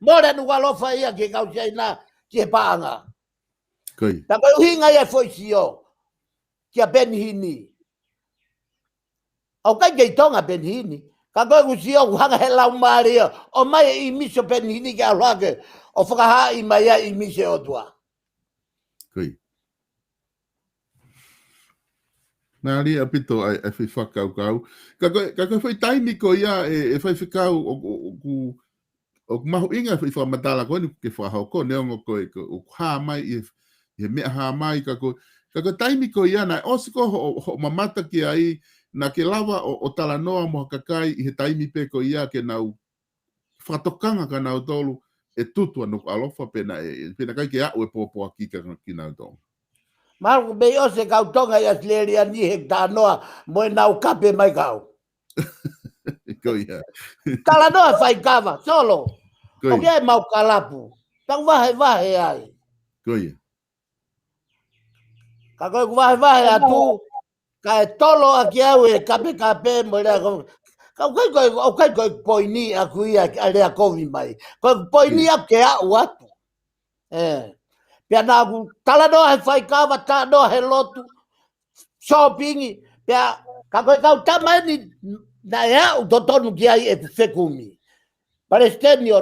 more nu walofa ia ke kau sia ina ke paanga. Koi. Pia kua uhinga ia foi sio. Kia benhini. Au kai kei tonga benhini. Ka koe kusio kuhanga he lau maria. O mai I miso benhini ke alwake. O whakaha I mai I mise o tua. Koi. Nā ria pito ai whi whakau kau. Ka koe whai taimi ko ia e whai whikau o mahu inga whi whamatala koe ni ke whahau ko neongo koe o haa mai I mea haa mai ka koe taimi ko ia nai osiko ho mamata ki ai na ke lawa o tala noa mo kakai I he taimi pe ko ia ke nau whatokanga ka nau tolu e tutua nuk alofa pena kai ke au e popoa ki nau tolu. Marco be o se kau tonga ia sleria ni hekta noa mo nau kape mai kau. Ko ia. Tala noa fai kava, solo. Ko O ke mau kalapu. Tau vahe ai. Ko ia. Ka koe vahe atu. Ka e tolo a ki au e kape mo rea kau. Kai koe poini a kuia a rea kovi mai. Koe poini a ke au atu. Pia nā ku tala noa he whai kawa, tā noa he lotu, shoppingi, pia ka koe kau tamai ni na e au totonu ki ai e whekumi. Palestini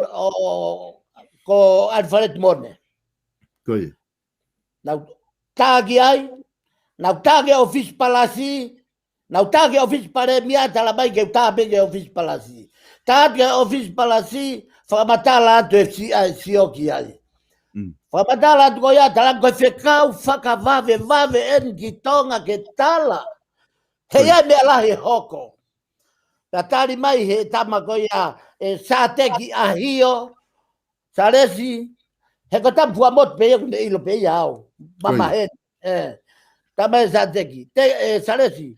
ko Alfred Mone. Koe. Nau tāki ai, nau tāke office palasi, nau tāke office paremia tala mai ke tāpeke office palasi. Tāke office palasi, whakamatala atu e si oki ai. Whamatala atu ko ia tala koe whekau whakavave en ki tonga ke tala. He ia mea lahi hoko. Ta tari mai he tama ko ia e sāteki a hio, saresi, he ko tampua mot pe iku ne ilo pe ia au. Mama he. Tama e sāteki. Saresi.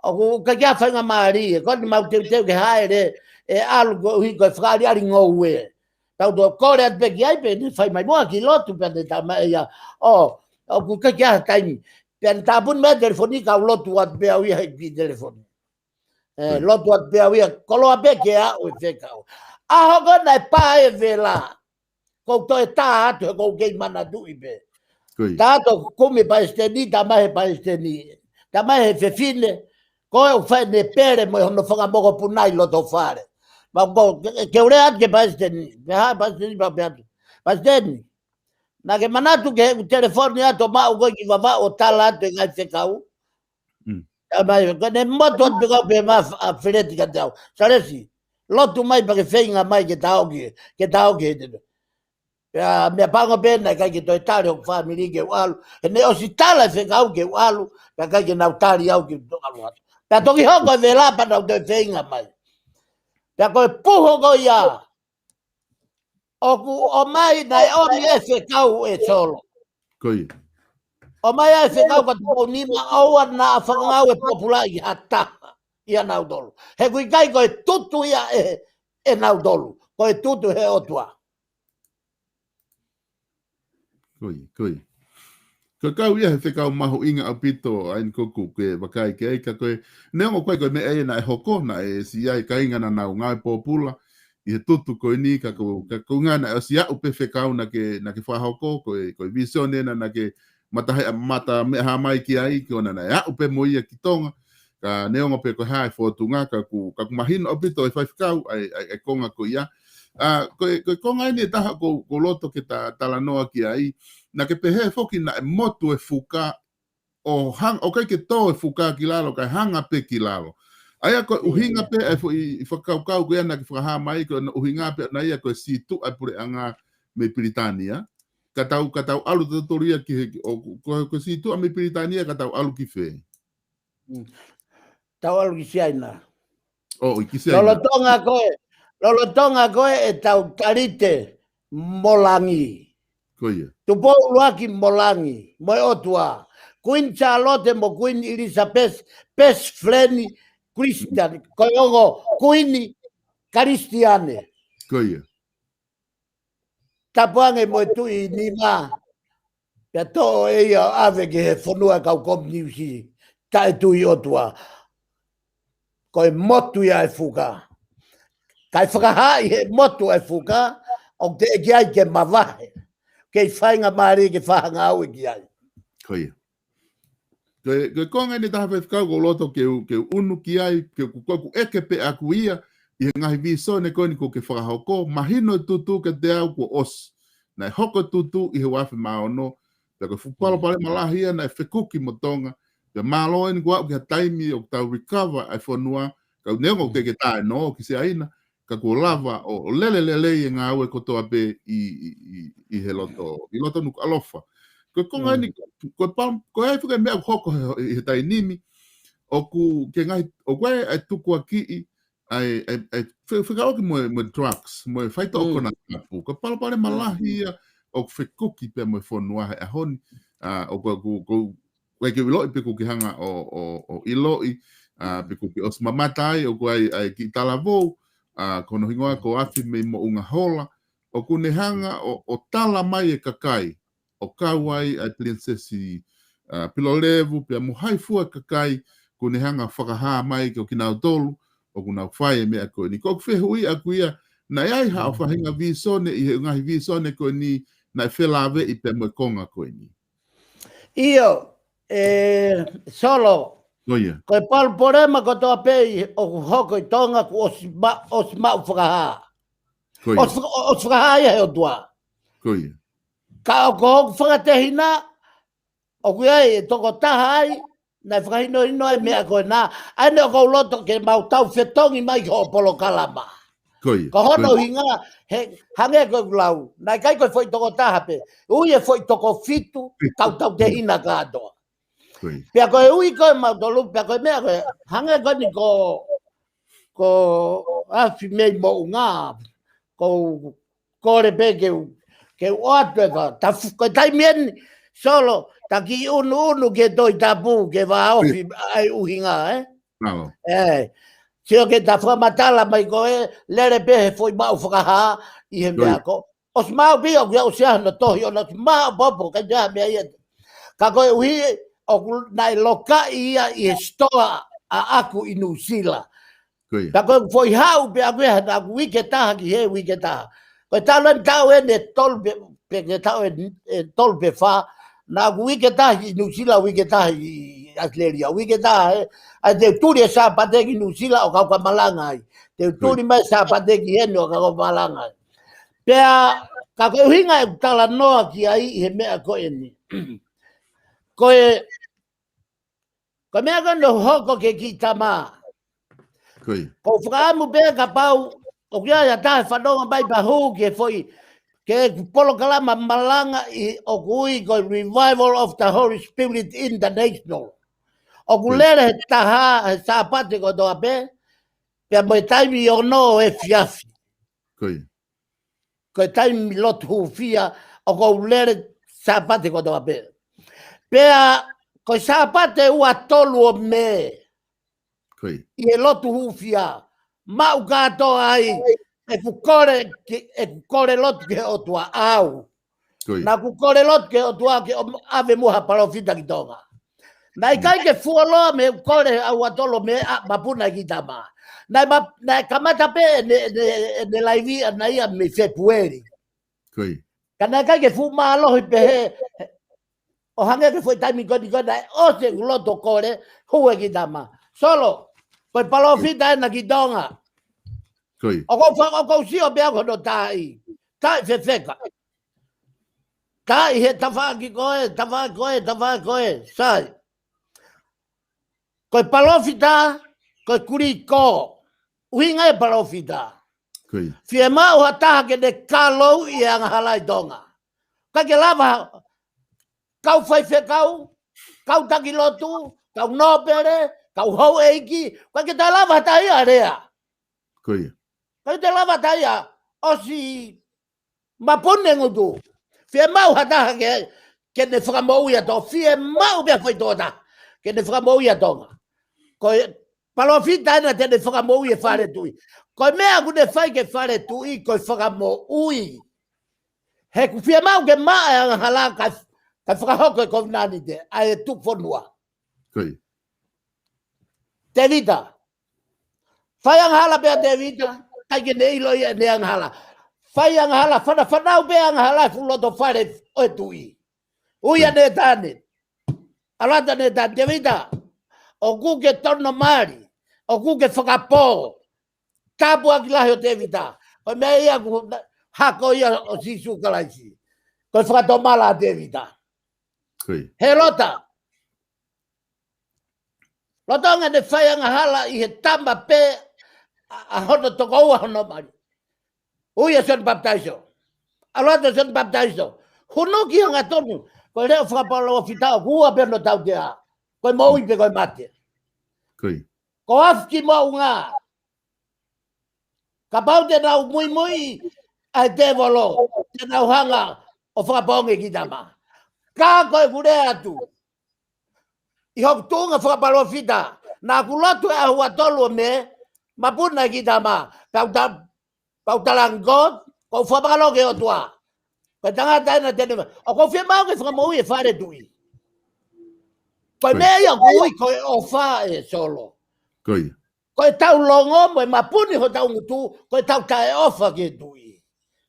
O ku kia whainga maari e koni mau teu ke haere e alu ko hui koe whakari ari ngou e. Tau do kore at peki ai pe ni whai mai moa ki lotu pe ne tama e ia. O ku kia taini. Pe ne tāpun mea telefoni kau lotu at pe au ia hei pi telefoni. Lotu at pe au ia koloa pe ke a oi whekau. Aho kona e pā e vela. Kou to e tā atu e kou kei mana tui pe. Tāto kumi Palestini, tama he Palestini. Tama he whewhine. Koe o whai ne pere mo hono whangamoko punai loto whare. Ma ko ke ure at ke Palestini. Me hai Palestini pa pe atu. Palestini. Na ke manatu ke telefoni ato ma uko ki wawa o tala atu e ngai whekau. Ne moto atu pekau pe ma whireti ka tau. Saresi. Lotu mai pa ke whainga mai ke tau ki he tino. Mea pango pena kai ki toi tari o whamiri ke ualu. E ne osi tala e whekau ke ualu. Pea kai ki nau tari au ki tongalu atu. Pea toki hoko e vela pa nau toi whainga mai. Pea koe puho ko ia. O mai nai omi e whekau e solo. Koi. O mai e whekau ka tupo nima aua na a whakangau e popula i hataka. Ia nau dolu. He kui kai koe tutu ia e nau dolu. Koe tutu he otua. Koi. Ka kau ia he whekau maho inga a pito ain koku ke wakai ke eika koe. Neongo koe koe me e na e hoko na e si ai ka inga na nau ngai popula. I he tutu koe ni ka kou ngana o si au pe whekau na ke whahoko koe visione na ke mata meha mai ki ai ki ona na e au pe moia ki tonga. Ka neongo pe koe hae whotunga ka ku mahino o pito e whaiwhikau ai konga ko ia. Koe konga ini e taha ko loto ke tala noa ki ai. Na ke pehe foki na e motu e fuka o kai ke tō e fuka ki lalo kai hanga pe ki lalo. Aia koe uhinga pe i whakaukau koe ana ki whakaha mai koe uhinga pe na ia koe si tu ai pure anga me Britania. Katau alu tatoria ki koe si tu a me Britania katau alu ki whee. Tau alu ki siaina. I ki siaina. Lolotonga koe e tau tarite molangi. Koia. Tupo uaki molangi. Moe otua. Queen Charlotte mo Queen Elizabeth best friend Christian. Koiongo Queen Christiane. Koia. Tapuange mo tui nima. Pea tō e ia ave ke he whanua kau komniusi. Ta e tui otua. Koe motu ia e fuka. Kai whakahai he motu e fuka, o te e ki ai ke mawahe. Kei whainga maari ke whahanga au e ki ai. Koia. Ke konga ni taha whekau ko loto ke unu ki ai, ke ku eke pe aku ia, i ngahi viso ne koe ni ko ke whakahoko, mahino tutu ke te au ko os. Nai hoko tutu i he wafi maono, pe ko whupalo pale malahia, nai whekuki motonga, pe malo ni kua ke taimi o tau recover ai whanua, kau neongo ke tae no, ki se aina, ka ko lava o lele i ngā ue kotoa pe i he loto, i loto nuku alofa. Ko konga ni ko ai fuka mea hoko he tai nimi o ku ke ngai o koe ai tuku aki ai fuka oki mo drugs mo faita o kona kapu ko palo malahi o fekuki pe mo fonua e honi o ko ke lo pe ku ki hanga o iloi pe ku ki os mamatai o ko ai ki talavo kono hingoa ko afi me mo unga hola o ku ne hanga o tala mai e kakai o kawai ai princesi pilolevu pe mo hai fua kakai ko ne hanga whakaha mai ko kina tolu o kuna whae me ako ni ko whehui aku ia na ai ha whahinga visone i he ngahi visone ko ni na whelave i pe mo konga ko ni. Io, solo, Oia. ko pal porema ko toa pe o hoko i tonga ku os mau whakaha. Os whakaha ia he o tua. Koia. Ka o ko whakatehina, o kuia e toko taha ai, na whakahino ino ai mea koe nā. Aine o kou loto ke mau tau whetongi mai ko o polo kalama. Koia. Ko hono hinga, hange koe kulau, nai kai koe foi toko taha pe, ui e foi toko fitu, tau tehina kātoa. Pea koe ui koe mau tolu, pea koe mea koe, hange koe ni ko afi mei mo ngā, ko kore pe ke oatu e ka, koe tai mien solo, ta ki unu ke toi tapu, ke wa ofi ai uhinga, Nalo. Sio ke ta whamatala mai koe, lere pe he foi mau whakaha, i he mea ko. Os mau pia o kia o sea no tohi, o nos mau popo, ka jaha mea ia. Ka koe uhi, o nai loka ia i he stoa a aku i New Zealand. Ka koe foi hau pe a koe, na wike taha ki he wike taha. Koe talo tau e ne tolpe, pe ke tau e tolpe wha, na wike taha i New Zealand, wike taha i Australia, wike taha ai te turi e sa pateki New Zealand o kauka malanga ai. Te turi mai sa pateki hene o kauka malanga ai. Pea, ka koe hinga e tala noa ki ai i he mea koe ni. Koe mea koe no hoko ke ki tama. Ko whakaamu pea ka pau, o kia ia tahe whanonga mai pa huu ke foi, ke polo kalama malanga i o kui ko Revival of the Holy Spirit International. O ku lere he taha, he sāpate ko toa pe, pia mo e taimi o no e fiafi. Ko e taimi lotu hufia, o ko lere sāpate ko toa pe. Pea, ko sāpate ua tolu o me, i e lotu hufia, mau katoa ai, e kukore lotu ke o tua au. Na kukore lotu ke o tua ke ave muha parofita ki tonga. Nai kai ke fuoloa me kore au atolo me mapuna ki tama. Nai kamata pe ne laivi na ia me Februari. Ka nai kai ke fu maalohi pe he, o hange ke foi taimi koni kona, o se loto kore, hue ki tama. Solo, koe parofita ena ki tonga. O ko sio bea kono tai fefeka. Tai he tawhaki koe, sai. Koe palofita, koe kuri ko. Uhinga e palofita. Fie mau hataha ke ne kalou i anga halai tonga. Ka ke lava, kau whaifekau, kau takilotu, kau nopere, kau hou eiki, ka ke ta lava hatahi a rea. Kai te lava taia, osi mapone ngutu. Fie mau hataha ke ne whakamau ia tonga. Fie mau bea whai tōna ke ne whakamau ia tonga. Koe palofita ena te ne whakamau ia whare tui. Koe mea ku ne whai ke whare tui, koe whakamau ui. He ku fie mau ke maa e anga hala kai whakahoko e kovnani te, a e tuk whanua. Te vita. Whai anga hala bea te vita. kai ke nei lo ia ne anghala fai anghala fana be anghala fu lo to fare o tui uia ne tane alata ne tane te vita o ku ke torno mari o ku ke whakapo tapu aki lahi o te vita o mea ia ku hako ia o sisu kalaisi ko whakatomala te vita he lota nga ne whai anghala i he tama pe a hono toko ua hono mari uia son baptaiso alata son baptaiso hono ki anga tonu ko leo whakapalo o fitao kua peno tau te a ko mo i pe ko mate ko afki mo nga ka pau te nau mui ai te volo te nau hanga o whakaponge ki tama ka koe kure atu i hok tunga whakapalo fita na kulatu e ahua tolu me mapuna ki tama pau talangot ko whakapalo ke o tua ko tangata ina tene o ko whia ke whakamau e whare tui ko mea kui ko o wha e solo ko e tau longo mo e mapuni ho tau ngutu ko e tau tae ofa ke tui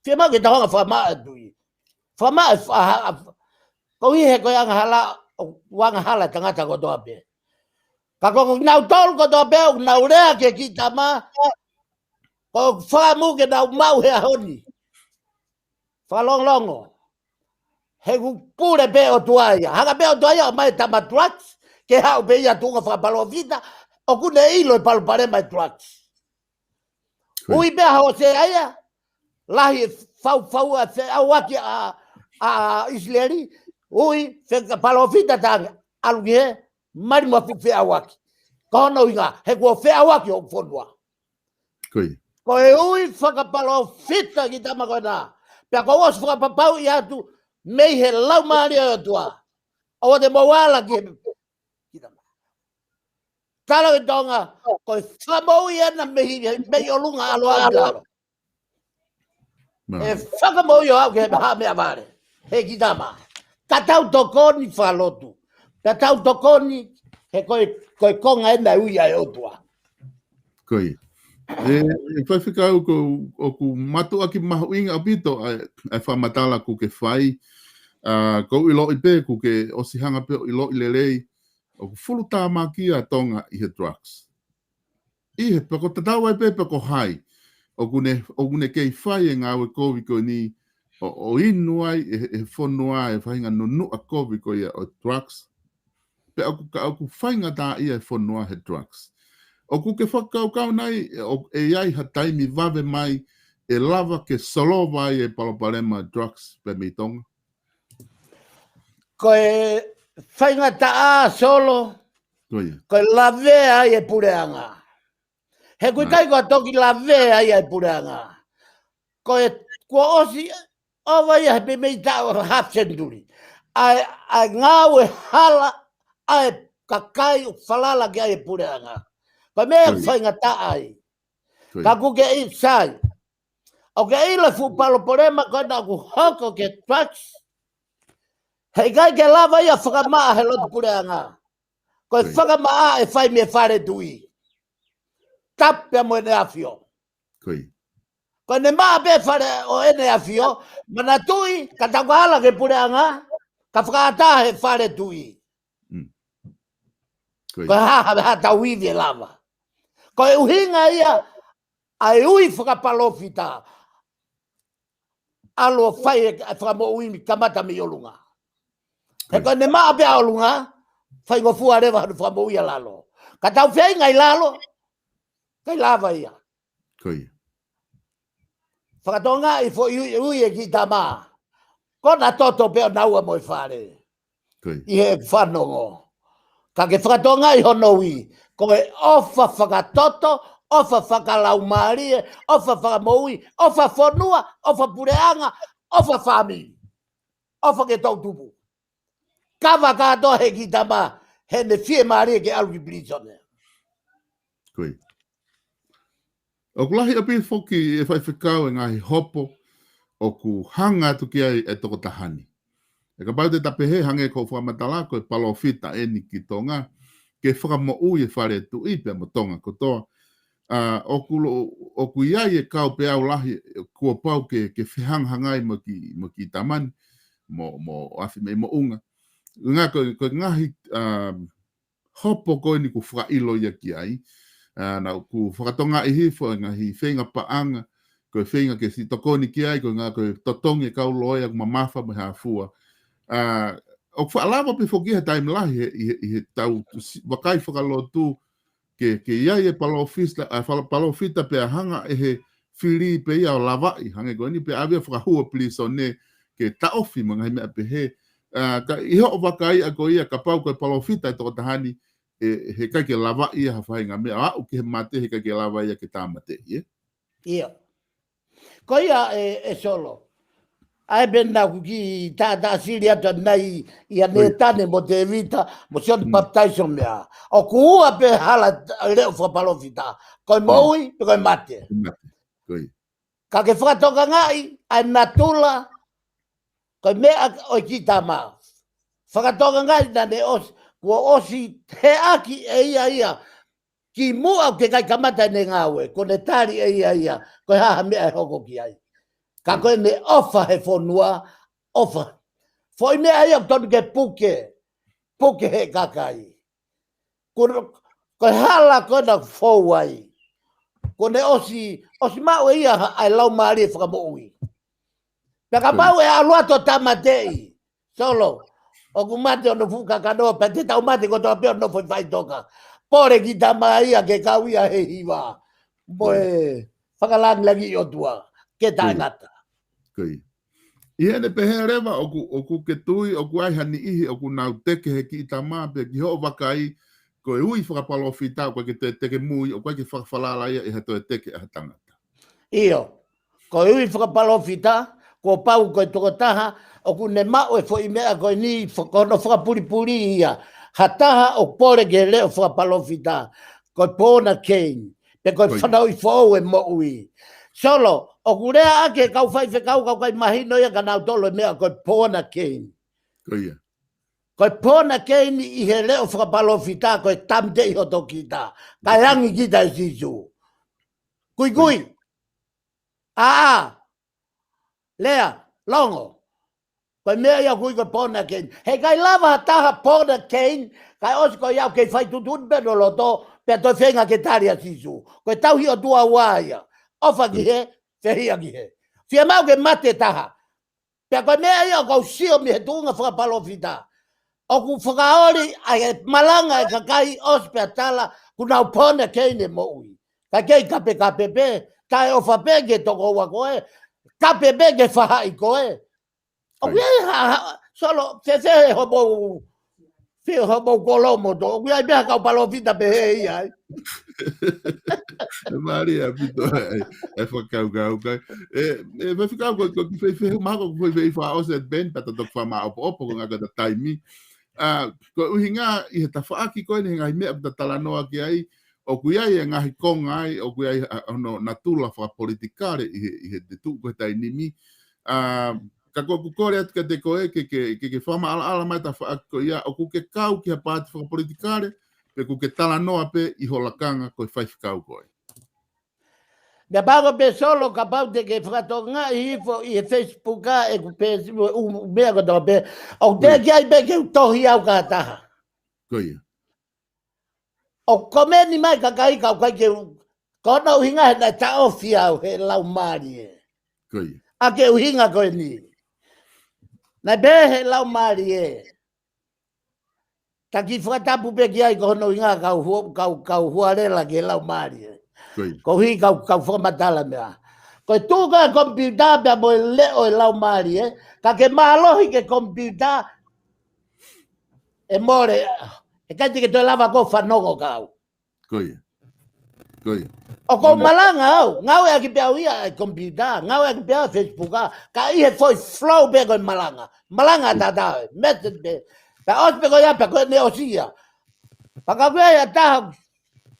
whia mau ke tau hanga whamaa tui whamaa ko i he ko anga hala wanga hala tangata ko toa pe ka ko nau tol ko toa pe nau rea ke ki tama ko whaamu ke nau mau he ahoni whalonglongo he ku pure pe o tuaia hanga pe o tuaia o mai tama trucks ke hau pe ia tunga whakapalo vita o kune ilo e palu pare mai trucks ui pe hao se aia lahi fau a se awaki a isleri ui whakapalo vita tanga aluki he mari mo fi awaki kono inga he kua fe awaki o fonua ko e ui whakapalo vita ki tama koe na pia ko os whakapapau i atu mei he lau maari o tua. O te mawala ki he. Talo i tonga, ko i whamau i ana mehi o lunga alo alo. E whakamau i o au ke he maha mea vare. He ki tama. Ka tau tokoni whalotu. Ka tau tokoni he koe konga ena ui ai o tua. Koi. E whaiwhikau o ku matua ki mahu inga o pito ai whamatala ku ke whai. Ko i lo i pe ku ke osihanga pe i lo i lelei. O ku fulu tā makia tonga i he drugs. I he peko tatau ai pe peko hai. O kune kei whai e ngā ue kovi ko ni. O inu ai e whonu ai e whainga nonu a kovi ko ia o drugs. Pe o ku whainga tā ia e whonu ai he drugs. O ku ke whakaukau nei, e iai ha taimi vave mai, e lava ke solo vai e palopalema drugs pe mi tonga? Ko e whainga taa solo, ko e lave ai e pureanga. He kui kai kua toki lave ai e pureanga. Ko e kua osi, o vai e pe mei tau half century. Ai ngau e hala, ai kakai whalala ki ai e pureanga. Pa mea whainga taai. Ka kuke i sai. O ke ila fu palo porema koe na ku hoko ke trucks. Hei kai ke lava ia whakamaa he lotu pureanga. Koe whakamaa e whai me whare tui. Tapia mo ene awhio. Koe ne maa pe whare o ene awhio. Mana tui, ka takuhala ke pureanga. Ka whakaata he whare tui. Koe haha tauivi e lava. Ko e uhinga ia, ai ui whakapalofita. Alo whai e whakamo uimi kamata mi olunga. He koe ne maa pia olunga, whai ngo fua rewa hanu whakamo uia lalo. Ka tau whiai ngai lalo, kai lava ia. Whakatonga i fo ui e ki tama. Kona toto pia naua moi whare. I he whanongo. Ka ke whakatonga i hono ui. Ko e ofa whakatoto, ofa whakalaumarie, ofa whakamoui, ofa whanua, ofa pureanga, ofa whami. Ofa ke tau tupu. Kawa kato he ki tama, he ne fie marie ke alu ki brisone. Koi. O kulahi api foki e whai whikau e ngahi hopo, o ku hanga tuki ai e toko tahani. E ka pau te tapehe hange ko whamatala ko e palofita e ni ki tonga, ke whakamo ui e whare tu i pia mo tonga kotoa. o ku ia e kau pe au lahi kua pau ke whihanghangai mo ki tamani mo afi me mo unga. Ngā ko ngahi hopo koe ni ku whakailo ia ki ai. Na ku whakatonga i hifo ngahi whenga paanga koe whenga ke si tokoni ki ai ko ngā koe totongi kau loia ma mawha me hafua. O whaalawa pe whokiha taim lahi i he tau wakai whakalotu ke ia e palofita pe hanga e he whiri pe ia o lawai hange koe ni pe awia whakahua pliso ne ke taofi mga mea pe he ka iho o wakai a koe ia ka pau koe palofita e toko tahani he kai ke lawai ia hawhainga mea au ke he mate he kai ke lawai ia ke tāmate ia. Ia. Koe ia e solo. Ai benda ki ta siria ta nei ia ne tane mo te vita mo sian baptization mea o kua pe hala leo fa palofita ko moi pe ko mate ka ke fa toka ngai ai natula ko me o ki tama fa toka ngai na de os ko osi he aki ia ki mo au ke kai kamata ne ngawe ko ne tari ia ko ha me hoko ki ai ka koe me ofa he whonua, ofa. Foi me ai au tonu ke puke he kakai. Ko hala koe na whou ai. Ko ne osi mau ia ai lau maari e whakamoui. Peka mau e aluato tamatei. Solo, o ku mate ono fuka kanoa, pe te tau mate ko toa peo no foi whai toka. Pore ki tama ia ke kauia he hiwa. Moe, whakalang lagi o tua. Ke taingata. Koi. Ia ne pehe rewa o ku ke tui, o ku ai hani ihi, o ku nau teke he ki i tamā, pe ki ho wakai, ko e ui whakapalofita, ko ke te teke mui, o koe ke whakawhalala ia e hato e teke a tangata. Io, ko e ui whakapalofita, ko pau ko e toko taha, o ku ne mao e fo i mea ko e ni kono whakapuripuri ia. Hataha o pore ke leo whakapalofita, ko e pōna kein, pe ko e whanau i whou e mo ui. Solo, o kurea ake kau whai whekau kau kai mahino ia ka nau tolo mea koe pōna kein. Koia. Koe pōna kein i he leo whakapalofita koe tamte i hoto kita. Kai rangi kita i sisu. Kui. Lea, longo. Koe mea ia kui koe pōna kein. Hei kai lava taha pōna kein, kai osko iau kei whai tutun beno loto, pia toi whenga ke taria sisu. Koe tauhi o tua waia. Ofa ki he, whia ki he. Whia mau ke mate taha. Pea koe mea ia kau sio mi he tunga whakapalofita. O ku whakaori ai malanga e kakai ospea tala ku nau pōna keine mo ui. Ka kei kape pe, kai ofa pe ke toko ua koe, kape pe ke whahai koe. O kia solo, he hobo, hobo kolomo to, o kia mea kau palofita pe he iai. Maria pito e whakau kai. E whakau ko ki mako ko wha o se ben pata tok wha ma opo ko ngā kata taimi. Ko uhinga i he tawhaaki koe ni ngai mea pata talanoa ki ai o kuiai e ngahi konga ai o kuiai natula whakapolitikare i he te tuk koe tai nimi. Ka ko kukore atu ka te koe ke whama ala mai ta whaaki ko ia o kuke kau ki ha pāti whakapolitikare pe kuke talanoa pe i holakanga koe whaifkau koe. Me pago pe solo kapau te ke whakatonga i hifo i he Facebook e ku pe mea ko tō pe. O te ki ai pe ke utohi au ka taha. Koia. O komeni mai ka kai kau kai ke kona uhinga he nai ta ofi au he lau maari e. Koia. A ke uhinga koe ni. Nai pe he lau maari e. Ta ki whakatapu pe ki ai kona uhinga kau huarela ke lau maari e. Ko hi kau whamatala mea. Ko e tūka kompiuta pia mo e leo e lau maari e. Ka ke mālohi ke kompiuta e more. E kai te ke toi lava ko whanoko kau. Koia. O ko malanga au. Ngau e aki pia uia e kompiuta. Ngau e aki pia Facebook a. Ka i he foi flow pe koe malanga. Malanga tatawe. Message pe. Pa ospe koe apa koe ne osia. Pakawea ya taha.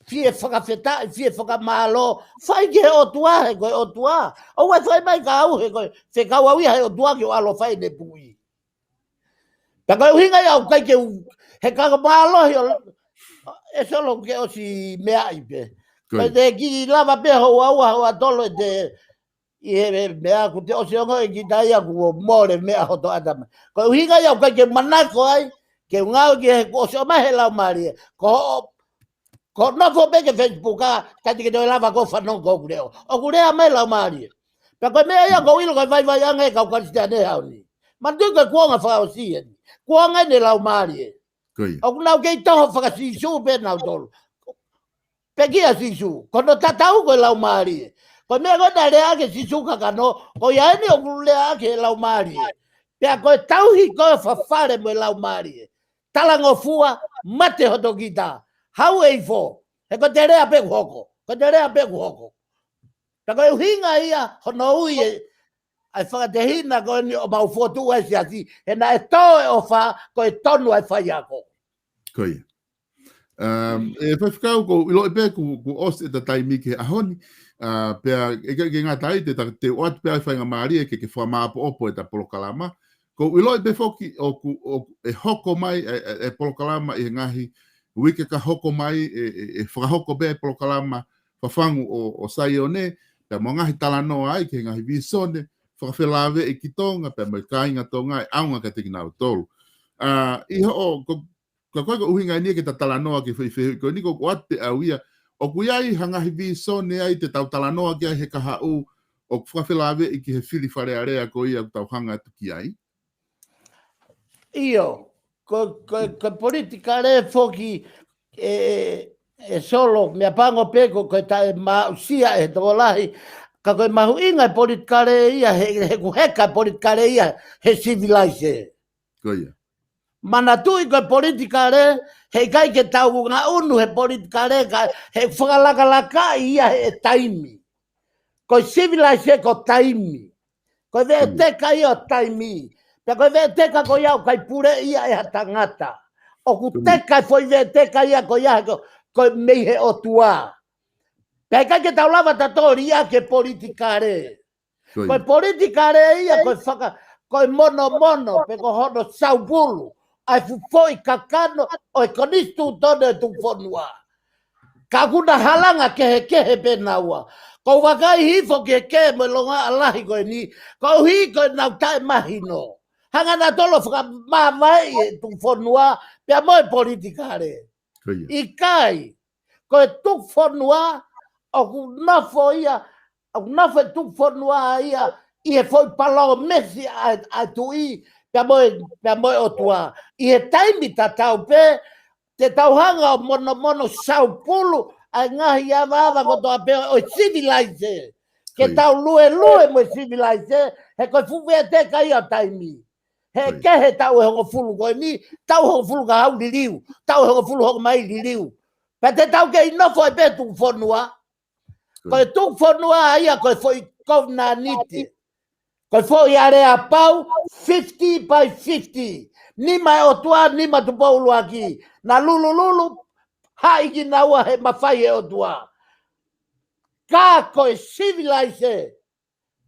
Fie whakawheta, fie whakamalo, whai ke he otua he koe otua. O wai whai mai ka au he koe, whekau au ia he otua ki o alo whai ne pui. Ta koe uhinga iau kai ke he kakamalo he e solo ke o si mea ipe. Koe te ki lava pe hoa tolo te i he mea ku te osiongo e ki tai aku o more mea hoto atama. Koe uhinga iau kai ke manako ai, ke ngau ki he osio mahe lau mari, ko nofo pe ke Facebook ka te ke te lava ko whanong ko kureo. O kurea mai lau mari. Pe koe mea ia ko ilo koe vai ange kau karistea ne hauni. Ma tu koe kuonga whao sien. Kuonga ne lau mari. O kunau kei toho whakasisu pe nau tolu. Pekia sisu, kono tatau ko lau mari. Ko me ko na lea ke sisu kakano, ko ia ni o lea ke lau mari. Pea ko tauhi ko fafare mo lau mari. Talango fua mate hoto kita. Hau e fo. E ko te rea pe hoko. Ko te rea pe hoko. Ta ko hinga ia hono ui ai whakatehina ko ni o mau fotu e si asi. E na e toe o fa ko e tonu ai whaiako. Koia. E whawhikau ko ilo e pēr ku os e ta taimi ke ahoni, pēr e ke ngā tai te oat pēr whainga maari e ke whamaapo opo e ta polokalama, ko ilo e pēr whoki e hoko mai e polokalama e ngahi, wike ka hoko mai e whakahoko pēr polokalama whawhangu o sai o ne, pēr mo ngahi talanoa ai ke ngahi visone, whakawhelave e ki tonga, pēr mo kāinga tonga e aunga ka te kinau tolu. Iho o ko ko uhinga ni ke talanoa ke fe ko ni ko wate awia o kuiai hangahi visone ai te tau talanoa ke he kahau o whawhelave i ki he whiri whare area ko ia tau hanga tuki ai. Io, ko politika re foki solo me apango peko ko ta mausia e dolahi ka ko mahu inga politika re ia he heka politika re ia he civilize. Ko ia. Mana tui ko politika re he kai ke tau nga unu he politika re he whakalaka ia he taimi. Ko civilize ko taimi. Ko ve teka ia taimi. Pe ko ve teka ko ia kai pure ia e tangata. O ku teka foi ve teka ia ko ia ko mei he o tua. Pe kai ke tau lava tatori ia ke politika re. Ko politika re ia ko whaka ko mono pe ko hono saubulu. Ai fu foi kakano o ekonistu tone tu fonua. Ka kuna halanga ke he penaua. Ko wakai hifo ke mo longa alahi ko ni. Ko hi ko na tai mahino. Hanga na tolo fuka mawai tu fonua pe mo politika re. Ikai ko tu fonua o na foia o na fe tu fonua ia e foi palo mesi a tui pe mo o tua i e taimi tatau pe te tauhanga o mono saupulu a ngahi a vava ko toa pe o civilize ke tau lue mo civilize he ko fuwe te kai a taimi he ke he tau he fulu ko ni tau ho fulu ka hau liliu tau he fulu ho mai liliu pe te tau ke ino foi pe tu fonua ko tu fonua ia ko foi kovna niti. Ko foi area pau 50 by 50. Nima o tua, nima tu paulu aki. Na lulu, haiki na ua he mawhai e o tua. Ka koe civilize.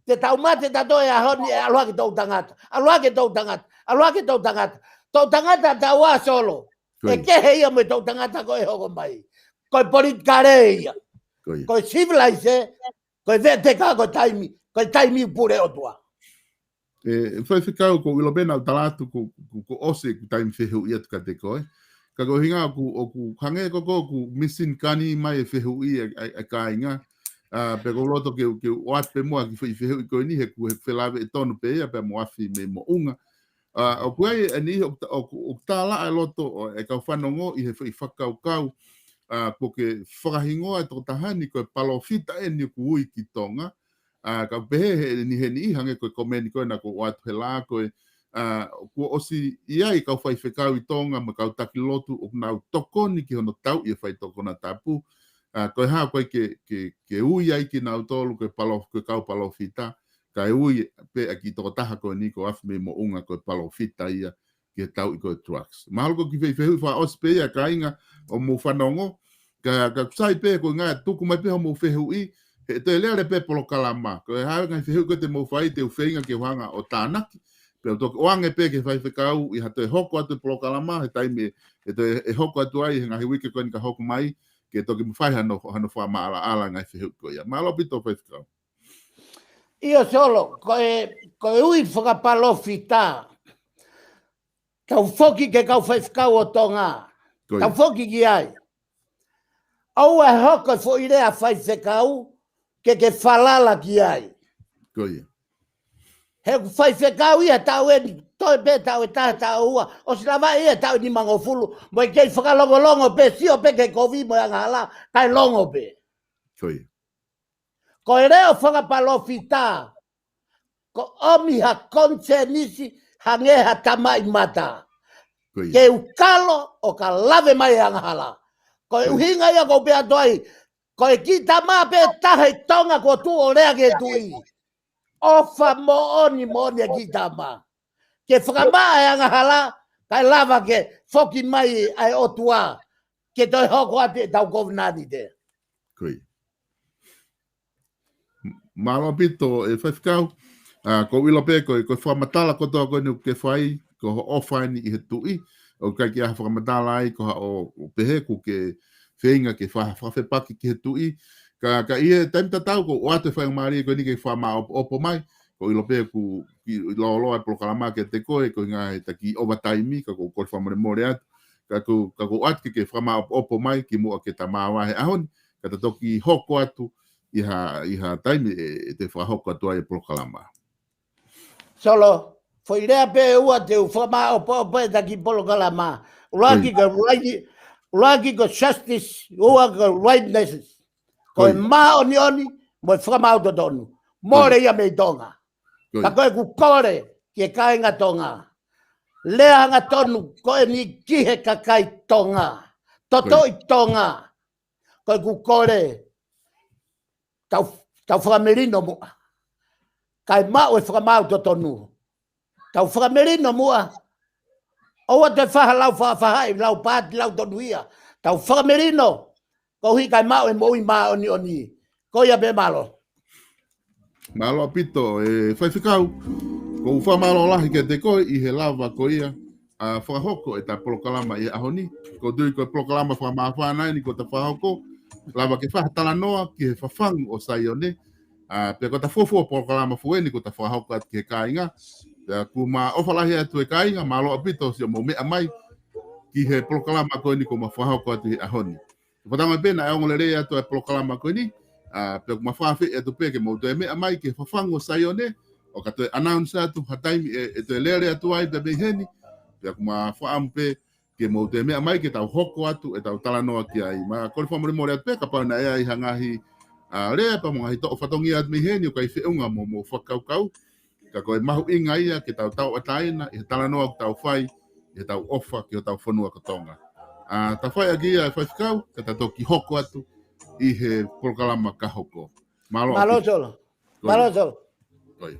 Te taumate tato e ahoni e aluake tau tangata. Aluake tau tangata. Tau tangata ta ua solo. E kehe ia me tau tangata koe hoko mai. Koe politika re ia. Koe civilize. Koe vete ka koe taimi pure o tua. Foi ficau ko ilo bena talatu ko ose ku time fehu ia ka te koe ka ko hinga ku hange ko missing kani mai fehu ia a kainga pe ko loto ke wat pe mo ki fehu ko ni he ku felave tonu pe ia pe mo afi me mo unga o ku ai ani o tala a loto e ka fanongo i he fakau kau ko ke whakahingoa e tō tahani ko palo fita e ni ku ui ki tonga ka pehe ni he ni hange ko komeni ko na ko watu he la ko ko osi ia I ka fai whekau I tonga ma kau taki lotu o nau tokoni ki hono tau I fai tokona tapu ko ha ko ke ui ai ki nau tolu ko palo ko kau palo fita ka ui pe aki to taha ko ni ko af me mo unga ko palo fita ia ke tau I ko trucks ma algo ki fe fa ospe ia kainga o mo fanongo ka sai pe ko nga tuku mai pe mo fehu I e te lere pe polo kalama ko ha nga fehu ko te mo fai te ufenga ke wanga o tanaki pe o to wange pe ke fai whekau I hato e hoko atu polo kalama he taime e hoko atu ai nga he wike ko ni ka hoko mai ke toki mwhai hano wha maala ala ngai whihuko ia. Malo pito whaifkau. Ia solo, koe ui whakapalofi tā. Tau whoki ke kau whaifkau o tonga. Tau whoki ki ai. Au e hoko fo i rea whaifkau ke whalala ki ai. Koia. He whaifkau ia tau e toi pe tau e tau ua. O si lava ia tau ni mango fulu. Mo i kei whakalongo pe sio pe ke kovi mo anga hala. Kai longo pe. Koia. Ko e reo whakapalofi tā. Ko omi ha konse nisi hangeha tamai mata. Ke ukalo o ka lave mai anga ko uhinga ia ko pe atoi ko e kita ma pe tahe tonga ko tu o rea ke tui ofa mo oni kita ma ke whakama anga hala kai lava ke foki mai ai otua ke toi hoko ate tau kovnani te Koi malo pito e whaifikau ko wila pe ko whamatala ko toa koe ke whai ko offline i he tui o kai ki a whakamatala ai ko o pehe ko ke whenga ke whawhawhepaki ki he tui ka ia taim tatau ko o ate whainga maari ko ni ke whama opo mai ko ilo pe ku loa e prokalama ke te koe ko ngā he taki overtime ka ko whamare more atu ka ko ate ke whama opo mai ki mua ke ta māwa he ahoni ka ta toki hoko atu iha taime e te whahoko atu ai e prokalama. Solo, foi rea pe ua te whama opo e taki prokalama. Ragi ko justice, ua ko rightness. Ko e maa oni, mo e whama auto tonu. More ia mei tonga. Ka koe ku kore ki e kainga tonga. Lea hanga tonu, koe ni kihe ka kai tonga. Toto i tonga. Koe ku kore. Tau whakamerino mua. Kai maa o e whama auto tonu. Tau whakamerino mua. Oua te whaha lau whahai, lau pāti, lau tonu ia. Tau whakamerino. Ko hui kai maa o e moi maa oni. Ko ia be malo. Malo apito, e whaiwhikau, ko whamalo lahi ke te koe i he lava ko ia, a whahoko e ta prokalama i ahoni, ko tui ko prokalama whamawhanai ni ko ta whahoko, lava ke whahatala noa ki he whawhang o Saione, pe ko ta fofo prokalama fueni ko ta whahoko at ke kāinga, ku ma ofalahi atu e kāinga, malo apito si o mo mea mai, ki he prokalama koe ni ko ma whahoko atu he ahoni. Whatanga pena e ongolere atu e prokalama koe ni, pe ma fafe e to peke mo to me mai ke fafango Saione o ka to announce atu hataimi e to lere atu ai be heni pe ma fa ampe ke mo to me mai ke ta hoko atu e ta tala no ki ai ma ko fa mo atu pe ka pa na ai hangahi re pa mo hi to fatongi at me heni o kai fe unga mo fa kau ka ko mahu inga ia ke ta ataina e tala no ta fai e ta ofa ke ta fonua ka tonga ta fai agi ai fa kau ka ta toki hoko atu i he prokalama kahoko. Malo solo. Koi.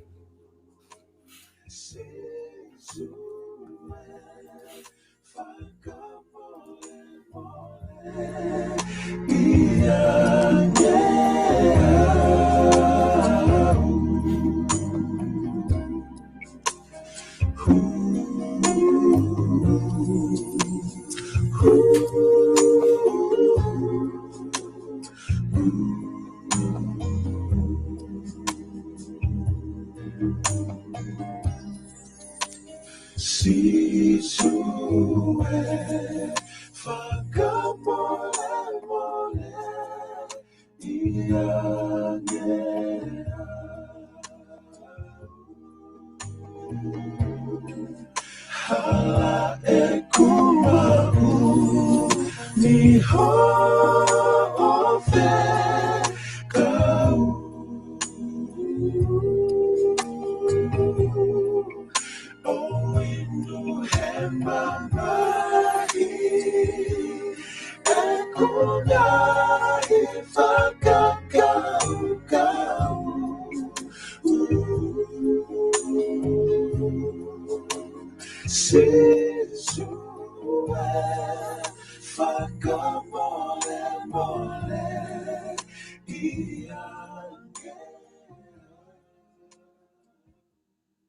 Si sue whakapole ia ngea hala e kumau ni ho ofe kau Mamahi, ekunai whakakau. Sisue whakamole ia